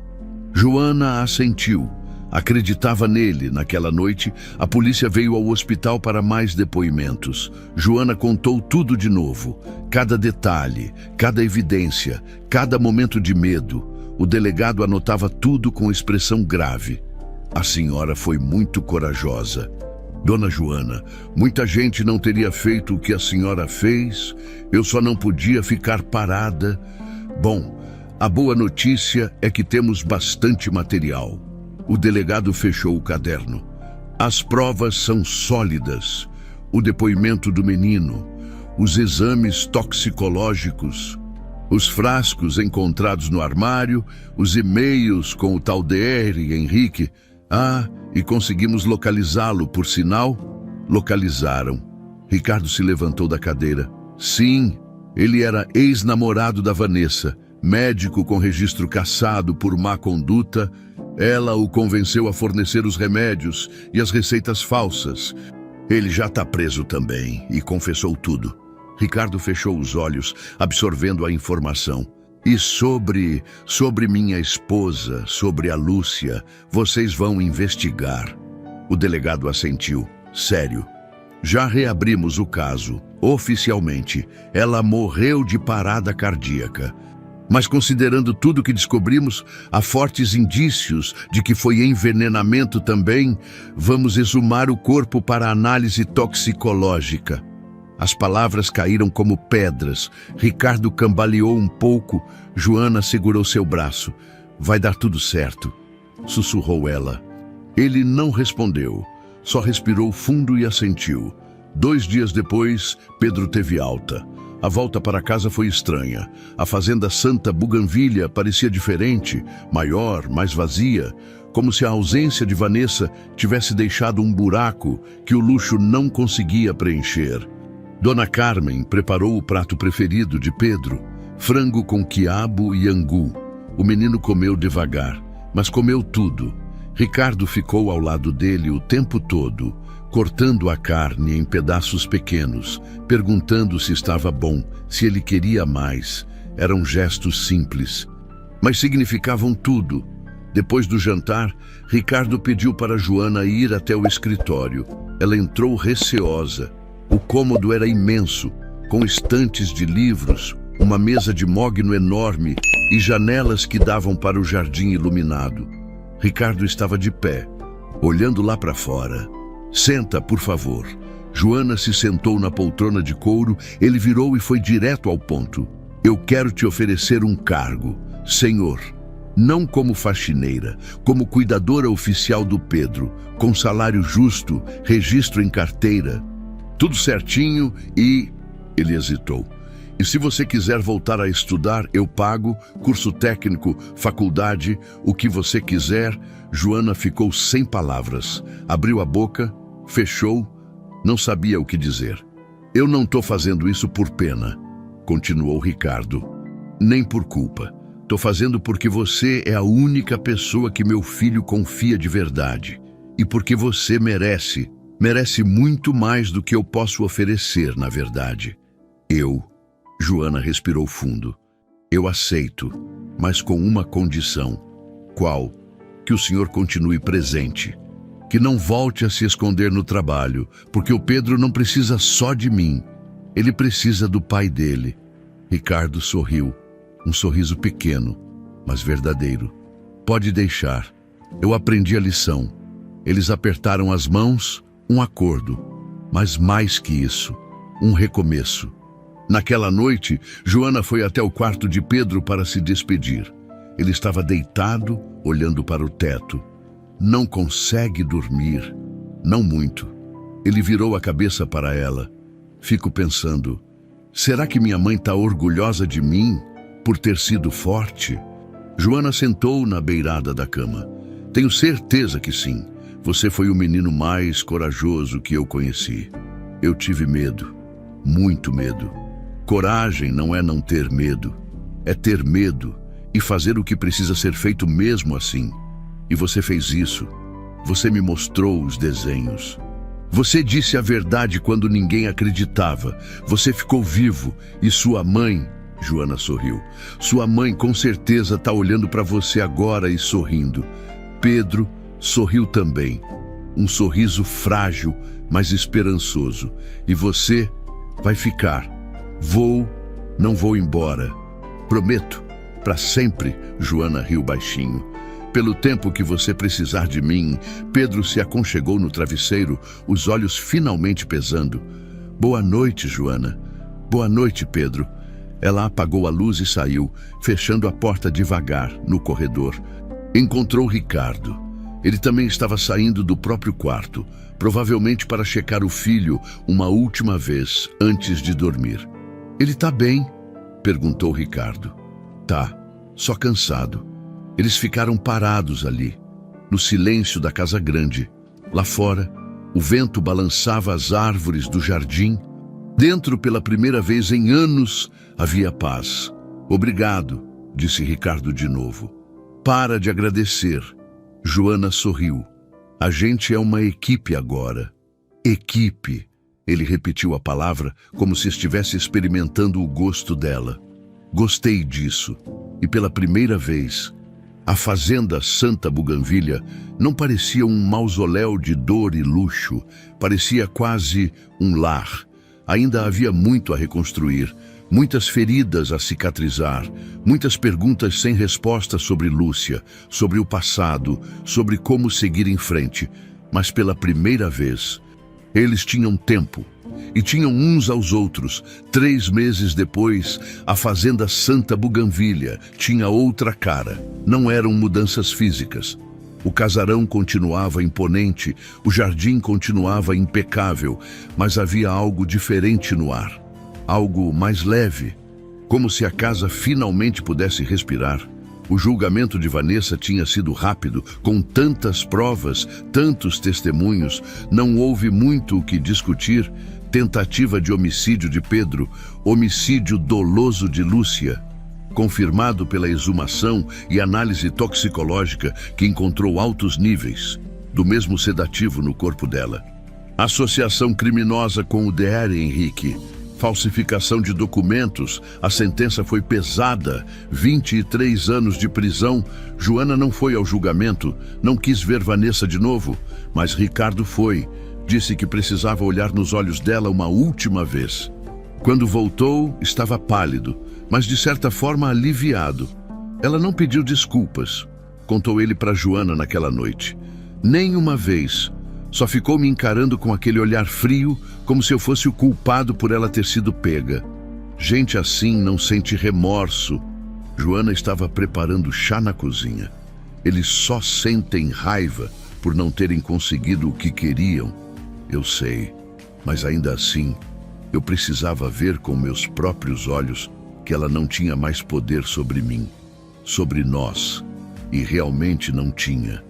Joana assentiu. Acreditava nele. Naquela noite, a polícia veio ao hospital para mais depoimentos. Joana contou tudo de novo. Cada detalhe, cada evidência, cada momento de medo. O delegado anotava tudo com expressão grave. A senhora foi muito corajosa. Dona Joana, muita gente não teria feito o que a senhora fez. Eu só não podia ficar parada. Bom, a boa notícia é que temos bastante material. O delegado fechou o caderno. As provas são sólidas. O depoimento do menino, os exames toxicológicos, os frascos encontrados no armário, os e-mails com o tal DR Henrique. E conseguimos localizá-lo, por sinal? Localizaram. Ricardo se levantou da cadeira. Sim, ele era ex-namorado da Vanessa, médico com registro cassado por má conduta. Ela o convenceu a fornecer os remédios e as receitas falsas. Ele já está preso também e confessou tudo. Ricardo fechou os olhos, absorvendo a informação. E sobre minha esposa, sobre a Lúcia, vocês vão investigar. O delegado assentiu. Sério. Já reabrimos o caso. Oficialmente, ela morreu de parada cardíaca. Mas considerando tudo que descobrimos, há fortes indícios de que foi envenenamento também. Vamos exumar o corpo para análise toxicológica. As palavras caíram como pedras. Ricardo cambaleou um pouco. Joana segurou seu braço. Vai dar tudo certo, sussurrou ela. Ele não respondeu. Só respirou fundo e assentiu. 2 dias depois, Pedro teve alta. A volta para casa foi estranha. A fazenda Santa Buganvilha parecia diferente, maior, mais vazia, como se a ausência de Vanessa tivesse deixado um buraco que o luxo não conseguia preencher. Dona Carmen preparou o prato preferido de Pedro, frango com quiabo e angu. O menino comeu devagar, mas comeu tudo. Ricardo ficou ao lado dele o tempo todo, cortando a carne em pedaços pequenos, perguntando se estava bom, se ele queria mais. Eram gestos simples, mas significavam tudo. Depois do jantar, Ricardo pediu para Joana ir até o escritório. Ela entrou receosa. O cômodo era imenso, com estantes de livros, uma mesa de mogno enorme e janelas que davam para o jardim iluminado. Ricardo estava de pé, olhando lá para fora. Senta, por favor. Joana se sentou na poltrona de couro, ele virou e foi direto ao ponto. Eu quero te oferecer um cargo, senhor. Não como faxineira, como cuidadora oficial do Pedro, com salário justo, registro em carteira. Tudo certinho e... Ele hesitou. E se você quiser voltar a estudar, eu pago, curso técnico, faculdade, o que você quiser. Joana ficou sem palavras. Abriu a boca, fechou, não sabia o que dizer. Eu não estou fazendo isso por pena, continuou Ricardo, nem por culpa. Estou fazendo porque você é a única pessoa que meu filho confia de verdade. E porque você merece muito mais do que eu posso oferecer, na verdade. Joana respirou fundo. Eu aceito, mas com uma condição. Qual? Que o senhor continue presente. Que não volte a se esconder no trabalho, porque o Pedro não precisa só de mim. Ele precisa do pai dele. Ricardo sorriu. Um sorriso pequeno, mas verdadeiro. Pode deixar. Eu aprendi a lição. Eles apertaram as mãos, um acordo. Mas mais que isso, um recomeço. Naquela noite, Joana foi até o quarto de Pedro para se despedir. Ele estava deitado, olhando para o teto. Não consegue dormir. Não muito. Ele virou a cabeça para ela. Fico pensando, será que minha mãe está orgulhosa de mim? Por ter sido forte? Joana sentou na beirada da cama. Tenho certeza que sim. Você foi o menino mais corajoso que eu conheci. Eu tive medo. Muito medo. Coragem não é não ter medo. É ter medo e fazer o que precisa ser feito mesmo assim. E você fez isso. Você me mostrou os desenhos. Você disse a verdade quando ninguém acreditava. Você ficou vivo. E sua mãe... Joana sorriu. Sua mãe com certeza está olhando para você agora e sorrindo. Pedro sorriu também. Um sorriso frágil, mas esperançoso. E você vai ficar. Não vou embora. Prometo, para sempre. Joana riu baixinho. Pelo tempo que você precisar de mim. Pedro se aconchegou no travesseiro, os olhos finalmente pesando. Boa noite, Joana. Boa noite, Pedro. Ela apagou a luz e saiu, fechando a porta devagar, no corredor. Encontrou Ricardo. Ele também estava saindo do próprio quarto, provavelmente para checar o filho uma última vez, antes de dormir. Ele tá bem? Perguntou Ricardo. Tá, só cansado. Eles ficaram parados ali, no silêncio da casa grande. Lá fora, o vento balançava as árvores do jardim. Dentro, pela primeira vez em anos, havia paz. Obrigado, disse Ricardo de novo. Para de agradecer. Joana sorriu. A gente é uma equipe agora. Equipe. Ele repetiu a palavra como se estivesse experimentando o gosto dela. Gostei disso. E pela primeira vez, a fazenda Santa Buganvília não parecia um mausoléu de dor e luxo. Parecia quase um lar. Ainda havia muito a reconstruir, muitas feridas a cicatrizar, muitas perguntas sem resposta sobre Lúcia, sobre o passado, sobre como seguir em frente. Mas pela primeira vez, eles tinham tempo e tinham uns aos outros. 3 meses depois, a fazenda Santa Buganvília tinha outra cara. Não eram mudanças físicas. O casarão continuava imponente, o jardim continuava impecável, mas havia algo diferente no ar. Algo mais leve, como se a casa finalmente pudesse respirar. O julgamento de Vanessa tinha sido rápido, com tantas provas, tantos testemunhos. Não houve muito o que discutir. Tentativa de homicídio de Pedro, homicídio doloso de Lúcia. Confirmado pela exumação e análise toxicológica que encontrou altos níveis do mesmo sedativo no corpo dela. Associação criminosa com o Dr. Henrique. Falsificação de documentos. A sentença foi pesada. 23 anos de prisão. Joana não foi ao julgamento. Não quis ver Vanessa de novo. Mas Ricardo foi. Disse que precisava olhar nos olhos dela uma última vez. Quando voltou, estava pálido, mas de certa forma aliviado. Ela não pediu desculpas, contou ele para Joana naquela noite. Nem uma vez. Só ficou me encarando com aquele olhar frio, como se eu fosse o culpado por ela ter sido pega. Gente assim não sente remorso. Joana estava preparando chá na cozinha. Eles só sentem raiva por não terem conseguido o que queriam. Eu sei, mas ainda assim, eu precisava ver com meus próprios olhos que ela não tinha mais poder sobre mim, sobre nós, e realmente não tinha.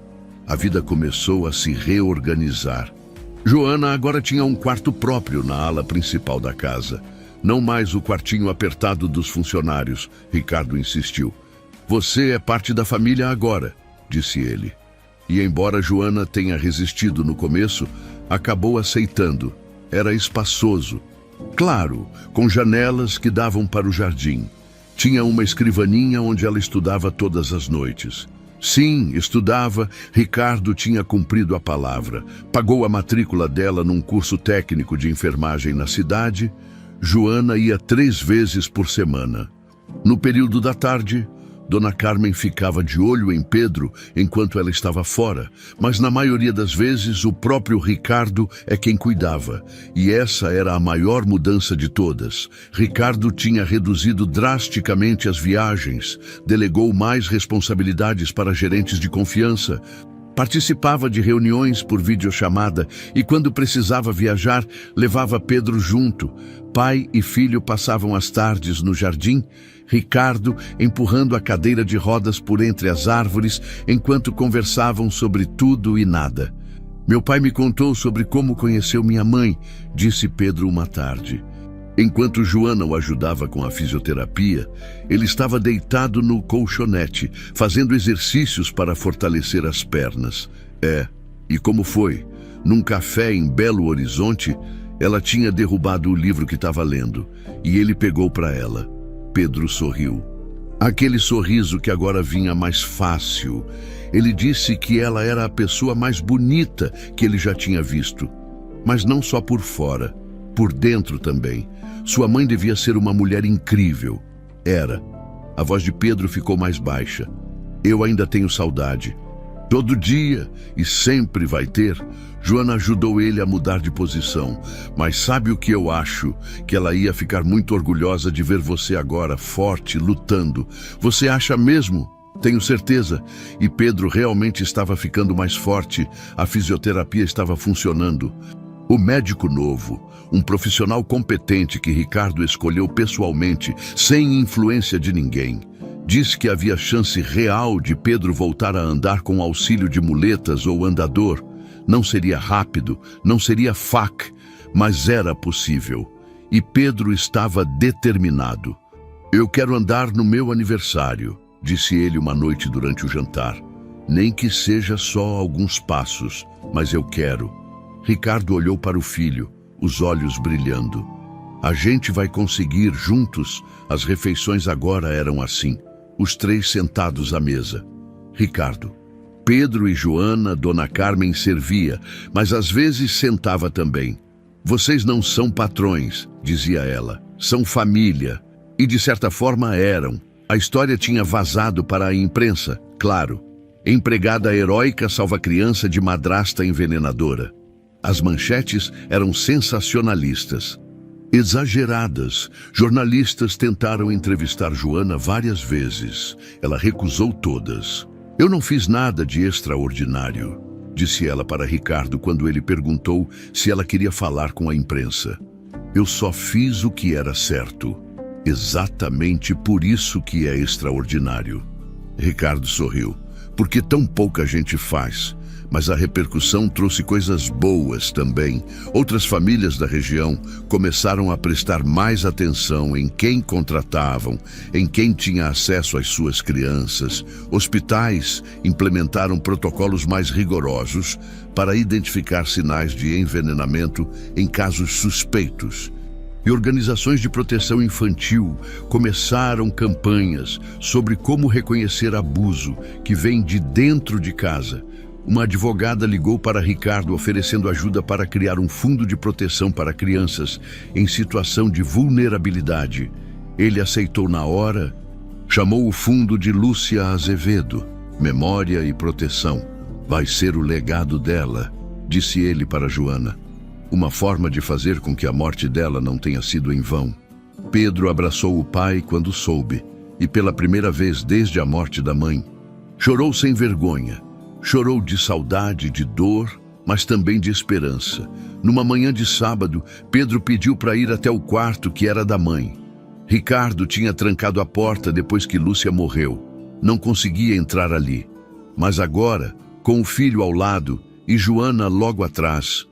A vida começou a se reorganizar. Joana agora tinha um quarto próprio na ala principal da casa. Não mais o quartinho apertado dos funcionários, Ricardo insistiu. Você é parte da família agora, disse ele. E embora Joana tenha resistido no começo, acabou aceitando. Era espaçoso. Claro, com janelas que davam para o jardim. Tinha uma escrivaninha onde ela estudava todas as noites. Sim, estudava. Ricardo tinha cumprido a palavra. Pagou a matrícula dela num curso técnico de enfermagem na cidade. Joana ia 3 vezes por semana. No período da tarde, Dona Carmen ficava de olho em Pedro enquanto ela estava fora, mas na maioria das vezes o próprio Ricardo é quem cuidava. E essa era a maior mudança de todas. Ricardo tinha reduzido drasticamente as viagens, delegou mais responsabilidades para gerentes de confiança, participava de reuniões por videochamada e, quando precisava viajar, levava Pedro junto. Pai e filho passavam as tardes no jardim, Ricardo empurrando a cadeira de rodas por entre as árvores enquanto conversavam sobre tudo e nada. Meu pai me contou sobre como conheceu minha mãe, disse Pedro uma tarde. Enquanto Joana o ajudava com a fisioterapia, ele estava deitado no colchonete, fazendo exercícios para fortalecer as pernas. E como foi? Num café em Belo Horizonte, ela tinha derrubado o livro que estava lendo, e ele pegou para ela. Pedro sorriu. Aquele sorriso que agora vinha mais fácil. Ele disse que ela era a pessoa mais bonita que ele já tinha visto. Mas não só por fora, por dentro também. Sua mãe devia ser uma mulher incrível. Era. A voz de Pedro ficou mais baixa. Eu ainda tenho saudade. Todo dia, e sempre vai ter. Joana ajudou ele a mudar de posição. Mas sabe o que eu acho? Que ela ia ficar muito orgulhosa de ver você agora, forte, lutando. Você acha mesmo? Tenho certeza. E Pedro realmente estava ficando mais forte. A fisioterapia estava funcionando. O médico novo, um profissional competente que Ricardo escolheu pessoalmente, sem influência de ninguém, disse que havia chance real de Pedro voltar a andar com auxílio de muletas ou andador. Não seria rápido, não seria fac, mas era possível. E Pedro estava determinado. Eu quero andar no meu aniversário, disse ele uma noite durante o jantar. Nem que seja só alguns passos, mas eu quero. Ricardo olhou para o filho, os olhos brilhando. A gente vai conseguir juntos. As refeições agora eram assim, os 3 sentados à mesa. Ricardo. Pedro e Joana, Dona Carmen servia, mas às vezes sentava também. Vocês não são patrões, dizia ela, são família. E de certa forma eram. A história tinha vazado para a imprensa, claro. Empregada heróica salva criança de madrasta envenenadora. As manchetes eram sensacionalistas, exageradas. Jornalistas tentaram entrevistar Joana várias vezes. Ela recusou todas. Eu não fiz nada de extraordinário, disse ela para Ricardo quando ele perguntou se ela queria falar com a imprensa. Eu só fiz o que era certo. Exatamente por isso que é extraordinário. Ricardo sorriu. Porque tão pouca gente faz. Mas a repercussão trouxe coisas boas também. Outras famílias da região começaram a prestar mais atenção em quem contratavam, em quem tinha acesso às suas crianças. Hospitais implementaram protocolos mais rigorosos para identificar sinais de envenenamento em casos suspeitos. E organizações de proteção infantil começaram campanhas sobre como reconhecer abuso que vem de dentro de casa. Uma advogada ligou para Ricardo oferecendo ajuda para criar um fundo de proteção para crianças em situação de vulnerabilidade. Ele aceitou na hora, chamou o fundo de Lúcia Azevedo, Memória e Proteção. Vai ser o legado dela, disse ele para Joana. Uma forma de fazer com que a morte dela não tenha sido em vão. Pedro abraçou o pai quando soube, e pela primeira vez desde a morte da mãe. Chorou sem vergonha. Chorou de saudade, de dor, mas também de esperança. Numa manhã de sábado, Pedro pediu para ir até o quarto que era da mãe. Ricardo tinha trancado a porta depois que Lúcia morreu. Não conseguia entrar ali. Mas agora, com o filho ao lado e Joana logo atrás,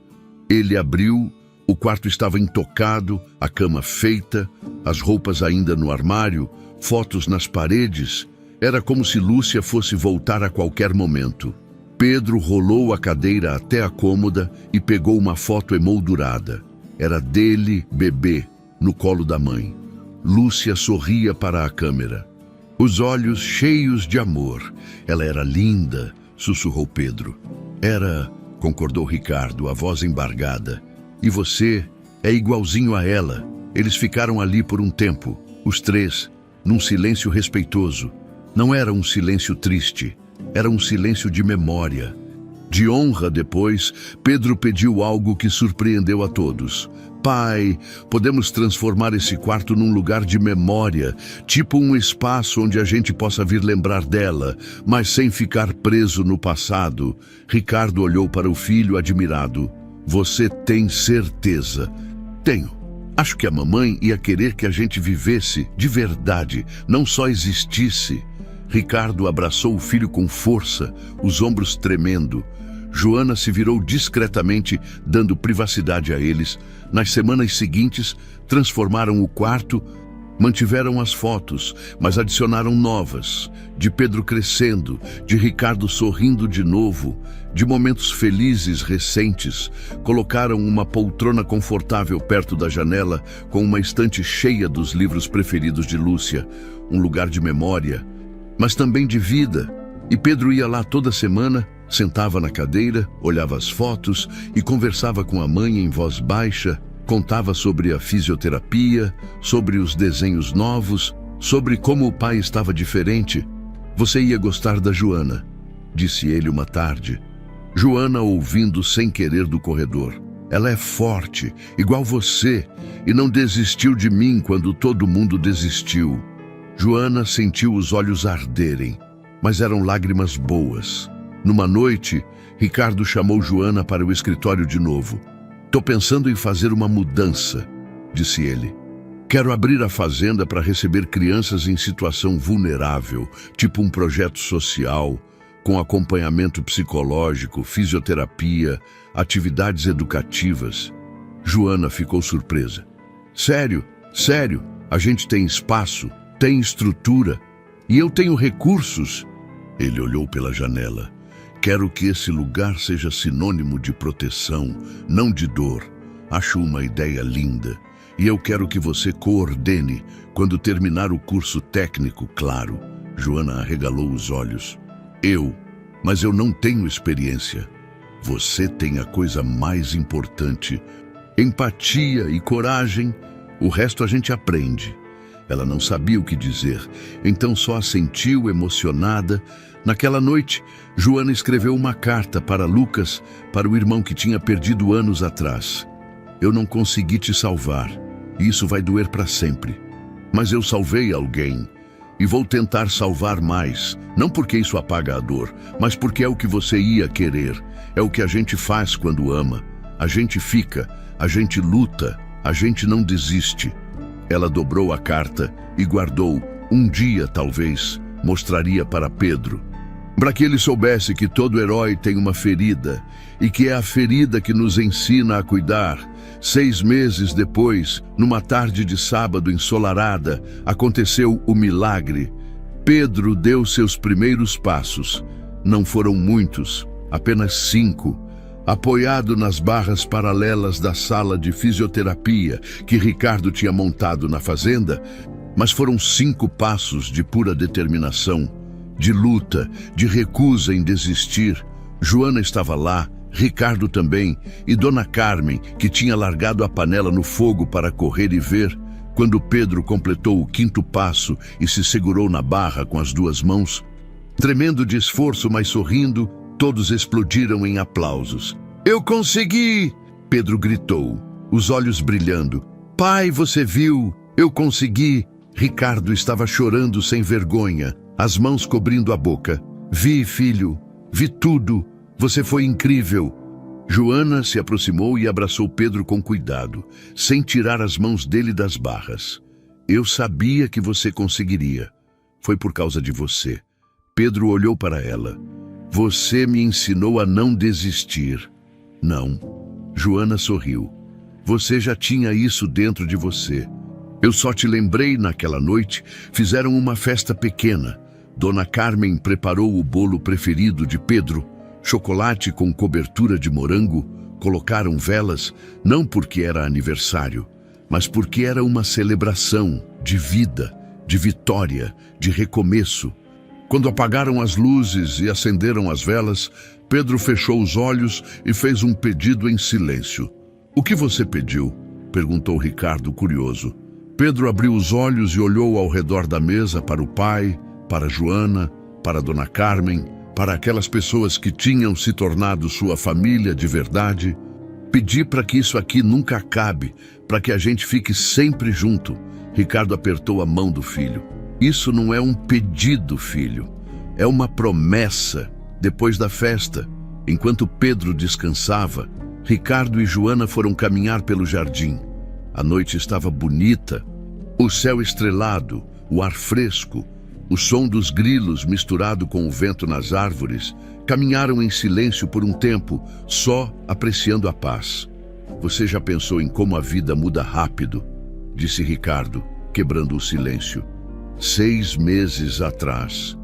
ele abriu. O quarto estava intocado, a cama feita, as roupas ainda no armário, fotos nas paredes. Era como se Lúcia fosse voltar a qualquer momento. Pedro rolou a cadeira até a cômoda e pegou uma foto emoldurada. Era dele, bebê, no colo da mãe. Lúcia sorria para a câmera, os olhos cheios de amor. Ela era linda, sussurrou Pedro. Era, concordou Ricardo, a voz embargada. E você é igualzinho a ela. Eles ficaram ali por um tempo, os três, num silêncio respeitoso. Não era um silêncio triste, era um silêncio de memória. De honra depois, Pedro pediu algo que surpreendeu a todos. Pai, podemos transformar esse quarto num lugar de memória, tipo um espaço onde a gente possa vir lembrar dela, mas sem ficar preso no passado. Ricardo olhou para o filho admirado. Você tem certeza? Tenho. Acho que a mamãe ia querer que a gente vivesse de verdade, não só existisse. Ricardo abraçou o filho com força, os ombros tremendo. Joana se virou discretamente, dando privacidade a eles. Nas semanas seguintes, transformaram o quarto, mantiveram as fotos, mas adicionaram novas, de Pedro crescendo, de Ricardo sorrindo de novo, de momentos felizes recentes. Colocaram uma poltrona confortável perto da janela, com uma estante cheia dos livros preferidos de Lúcia, um lugar de memória, mas também de vida. E Pedro ia lá toda semana, sentava na cadeira, olhava as fotos e conversava com a mãe em voz baixa, contava sobre a fisioterapia, sobre os desenhos novos, sobre como o pai estava diferente. Você ia gostar da Joana, disse ele uma tarde. Joana ouvindo sem querer do corredor. Ela é forte, igual você, e não desistiu de mim quando todo mundo desistiu. Joana sentiu os olhos arderem, mas eram lágrimas boas. Numa noite, Ricardo chamou Joana para o escritório de novo. Tô pensando em fazer uma mudança, disse ele. Quero abrir a fazenda para receber crianças em situação vulnerável, tipo um projeto social, com acompanhamento psicológico, fisioterapia, atividades educativas. Joana ficou surpresa. Sério, a gente tem espaço, tem estrutura, e eu tenho recursos. Ele olhou pela janela. Quero que esse lugar seja sinônimo de proteção, não de dor. Acho uma ideia linda. E eu quero que você coordene quando terminar o curso técnico, claro. Joana arregalou os olhos. Mas eu não tenho experiência. Você tem a coisa mais importante. Empatia e coragem. O resto a gente aprende. Ela não sabia o que dizer, então só assentiu emocionada. Naquela noite, Joana escreveu uma carta para Lucas, para o irmão que tinha perdido anos atrás. Eu não consegui te salvar, e isso vai doer para sempre. Mas eu salvei alguém, e vou tentar salvar mais, não porque isso apaga a dor, mas porque é o que você ia querer. É o que a gente faz quando ama. A gente fica, a gente luta, a gente não desiste. Ela dobrou a carta e guardou. Um dia, talvez, mostraria para Pedro. Para que ele soubesse que todo herói tem uma ferida, e que é a ferida que nos ensina a cuidar. 6 meses depois, numa tarde de sábado ensolarada, aconteceu o milagre. Pedro deu seus primeiros passos. Não foram muitos, apenas 5. Apoiado nas barras paralelas da sala de fisioterapia que Ricardo tinha montado na fazenda, mas foram 5 passos de pura determinação, de luta, de recusa em desistir. Joana estava lá, Ricardo também, e Dona Carmen, que tinha largado a panela no fogo para correr e ver. Quando Pedro completou o 5º passo e se segurou na barra com as 2 mãos, tremendo de esforço, mas sorrindo, todos explodiram em aplausos. Eu consegui! Pedro gritou, os olhos brilhando. Pai, você viu? Eu consegui! Ricardo estava chorando sem vergonha, as mãos cobrindo a boca. Vi, filho, vi tudo. Você foi incrível. Joana se aproximou e abraçou Pedro com cuidado, sem tirar as mãos dele das barras. Eu sabia que você conseguiria. Foi por causa de você. Pedro olhou para ela. Você me ensinou a não desistir. Não. Joana sorriu. Você já tinha isso dentro de você. Eu só te lembrei naquela noite. Fizeram uma festa pequena. Dona Carmen preparou o bolo preferido de Pedro. Chocolate com cobertura de morango. Colocaram velas, não porque era aniversário, mas porque era uma celebração de vida, de vitória, de recomeço. Quando apagaram as luzes e acenderam as velas, Pedro fechou os olhos e fez um pedido em silêncio. O que você pediu? Perguntou Ricardo, curioso. Pedro abriu os olhos e olhou ao redor da mesa para o pai, para Joana, para Dona Carmen, para aquelas pessoas que tinham se tornado sua família de verdade. Pedi para que isso aqui nunca acabe, para que a gente fique sempre junto. Ricardo apertou a mão do filho. Isso não é um pedido, filho. É uma promessa. Depois da festa, enquanto Pedro descansava, Ricardo e Joana foram caminhar pelo jardim. A noite estava bonita, o céu estrelado, o ar fresco, o som dos grilos misturado com o vento nas árvores. Caminharam em silêncio por um tempo, só apreciando a paz. Você já pensou em como a vida muda rápido? Disse Ricardo, quebrando o silêncio. 6 meses atrás,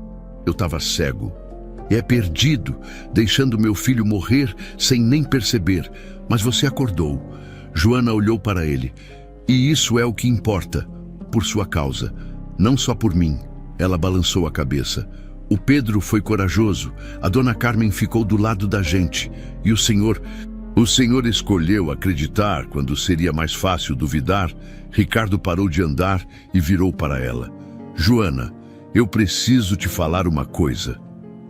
eu estava cego. E perdido, deixando meu filho morrer sem nem perceber. Mas você acordou. Joana olhou para ele. E isso é o que importa, por sua causa, não só por mim. Ela balançou a cabeça. O Pedro foi corajoso, a Dona Carmen ficou do lado da gente. E o Senhor escolheu acreditar quando seria mais fácil duvidar. Ricardo parou de andar e virou para ela. Joana, eu preciso te falar uma coisa.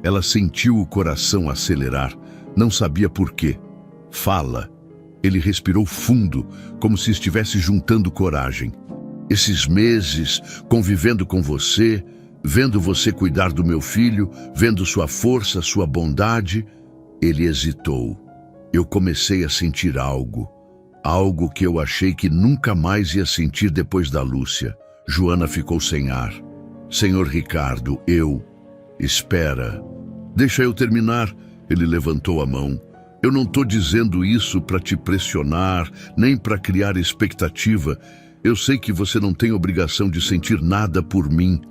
Ela sentiu o coração acelerar, não sabia por quê. Fala. Ele respirou fundo, como se estivesse juntando coragem. Esses meses, convivendo com você, vendo você cuidar do meu filho, vendo sua força, sua bondade, ele hesitou. Eu comecei a sentir algo que eu achei que nunca mais ia sentir depois da Lúcia. Joana ficou sem ar. Senhor Ricardo, Espera. Deixa eu terminar. Ele levantou a mão. Eu não estou dizendo isso para te pressionar, nem para criar expectativa. Eu sei que você não tem obrigação de sentir nada por mim,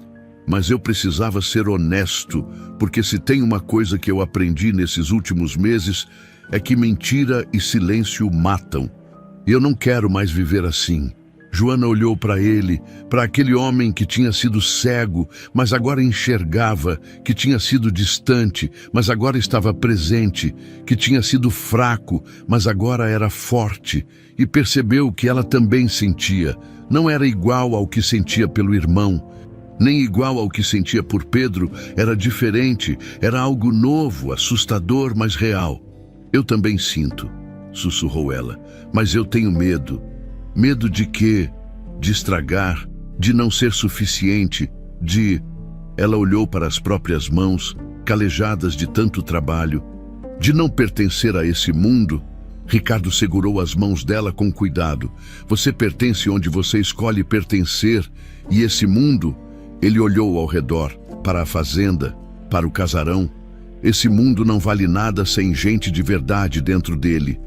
mas eu precisava ser honesto, porque se tem uma coisa que eu aprendi nesses últimos meses, é que mentira e silêncio matam. E eu não quero mais viver assim. Joana olhou para ele, para aquele homem que tinha sido cego, mas agora enxergava, que tinha sido distante, mas agora estava presente, que tinha sido fraco, mas agora era forte, e percebeu que ela também sentia. Não era igual ao que sentia pelo irmão, nem igual ao que sentia por Pedro, era diferente, era algo novo, assustador, mas real. Eu também sinto, sussurrou ela, mas eu tenho medo. Medo de quê? De estragar, de não ser suficiente, de... Ela olhou para as próprias mãos, calejadas de tanto trabalho, de não pertencer a esse mundo. Ricardo segurou as mãos dela com cuidado. Você pertence onde você escolhe pertencer, e esse mundo... Ele olhou ao redor, para a fazenda, para o casarão. Esse mundo não vale nada sem gente de verdade dentro dele.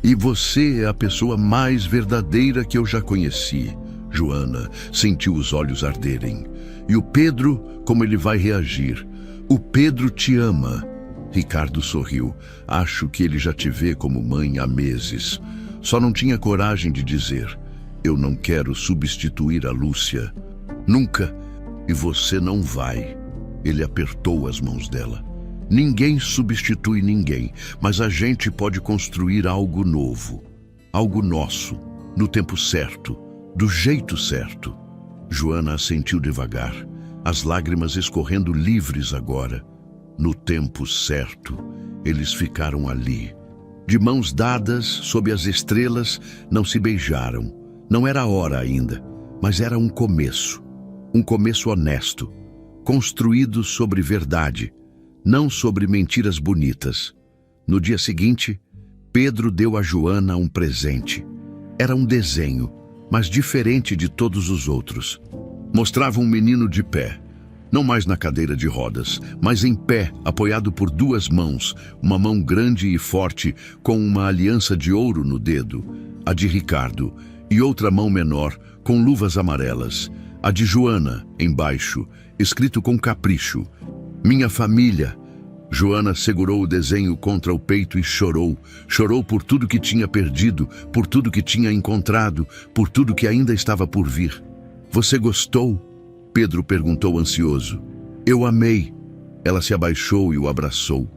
E você é a pessoa mais verdadeira que eu já conheci. Joana sentiu os olhos arderem. E o Pedro, como ele vai reagir? O Pedro te ama. Ricardo sorriu. Acho que ele já te vê como mãe há meses. Só não tinha coragem de dizer. Eu não quero substituir a Lúcia. Nunca. E você não vai. Ele apertou as mãos dela. Ninguém substitui ninguém, mas a gente pode construir algo novo, algo nosso, no tempo certo, do jeito certo. Joana assentiu devagar, as lágrimas escorrendo livres agora. No tempo certo, eles ficaram ali, De mãos dadas, sob as estrelas, não se beijaram. Não era a hora ainda, mas era um começo. Um começo honesto, construído sobre verdade, não sobre mentiras bonitas. No dia seguinte, Pedro deu a Joana um presente. Era um desenho, mas diferente de todos os outros. Mostrava um menino de pé, não mais na cadeira de rodas, mas em pé, apoiado por duas mãos, uma mão grande e forte, com uma aliança de ouro no dedo, a de Ricardo, e outra mão menor, com luvas amarelas, a de Joana, embaixo, escrito com capricho: Minha família. Joana segurou o desenho contra o peito e chorou. Chorou por tudo que tinha perdido, por tudo que tinha encontrado, por tudo que ainda estava por vir. Você gostou? Pedro perguntou ansioso. Eu amei. Ela se abaixou e o abraçou.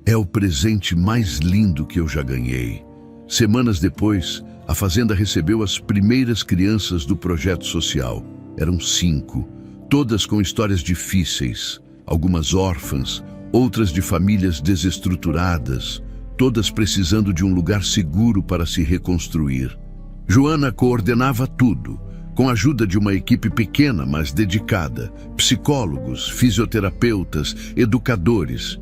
É o presente mais lindo que eu já ganhei. Semanas depois, a fazenda recebeu as primeiras crianças do projeto social. Eram 5, todas com histórias difíceis, algumas órfãs, outras de famílias desestruturadas, todas precisando de um lugar seguro para se reconstruir. Joana coordenava tudo, com a ajuda de uma equipe pequena, mas dedicada, psicólogos, fisioterapeutas, educadores.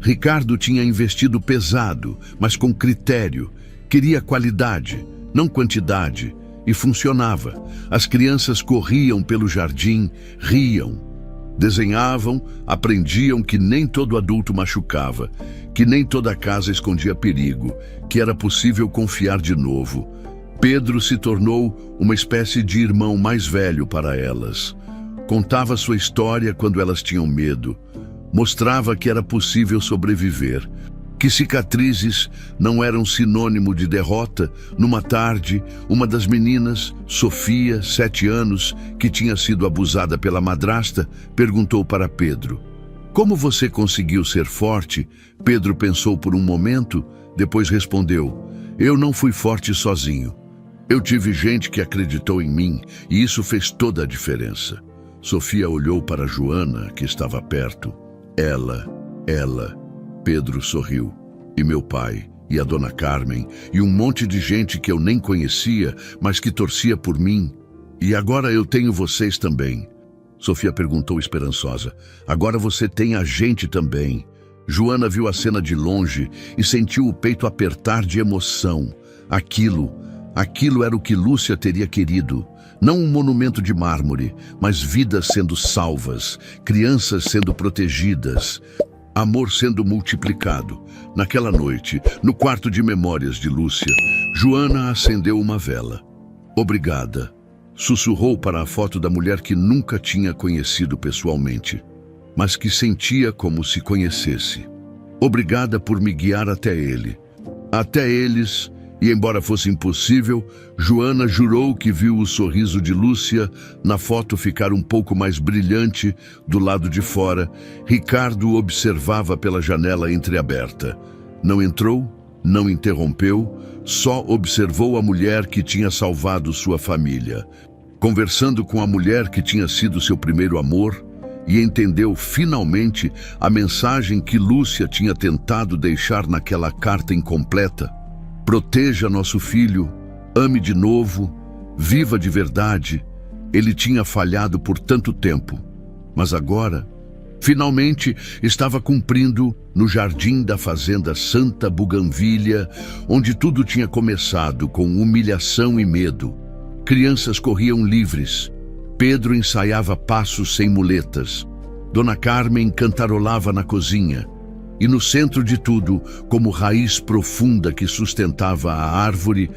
Ricardo tinha investido pesado, mas com critério. Queria qualidade, não quantidade, e funcionava. As crianças corriam pelo jardim, riam, desenhavam, aprendiam que nem todo adulto machucava, que nem toda casa escondia perigo, que era possível confiar de novo. Pedro se tornou uma espécie de irmão mais velho para elas. Contava sua história quando elas tinham medo. Mostrava que era possível sobreviver, que cicatrizes não eram sinônimo de derrota. Numa tarde, uma das meninas, Sofia, 7 anos, que tinha sido abusada pela madrasta, perguntou para Pedro: Como você conseguiu ser forte? Pedro pensou por um momento, depois respondeu: Eu não fui forte sozinho. Eu tive gente que acreditou em mim e isso fez toda a diferença. Sofia olhou para Joana, que estava perto. Ela. Pedro sorriu. E meu pai, e a dona Carmen, e um monte de gente que eu nem conhecia, mas que torcia por mim. E agora eu tenho vocês também. Sofia perguntou esperançosa. Agora você tem a gente também. Joana viu a cena de longe e sentiu o peito apertar de emoção. Aquilo era o que Lúcia teria querido. Não um monumento de mármore, mas vidas sendo salvas, crianças sendo protegidas, amor sendo multiplicado. Naquela noite, no quarto de memórias de Lúcia, Joana acendeu uma vela. Obrigada, sussurrou para a foto da mulher que nunca tinha conhecido pessoalmente, mas que sentia como se conhecesse. Obrigada por me guiar até ele. Até eles. E embora fosse impossível, Joana jurou que viu o sorriso de Lúcia na foto ficar um pouco mais brilhante do lado de fora. Ricardo observava pela janela entreaberta. Não entrou, não interrompeu, só observou a mulher que tinha salvado sua família. Conversando com a mulher que tinha sido seu primeiro amor, e entendeu finalmente a mensagem que Lúcia tinha tentado deixar naquela carta incompleta. Proteja nosso filho, ame de novo, viva de verdade. Ele tinha falhado por tanto tempo, mas agora, finalmente, estava cumprindo no jardim da fazenda Santa Buganvília, onde tudo tinha começado com humilhação e medo. Crianças corriam livres. Pedro ensaiava passos sem muletas. Dona Carmen cantarolava na cozinha. E no centro de tudo, como raiz profunda que sustentava a árvore,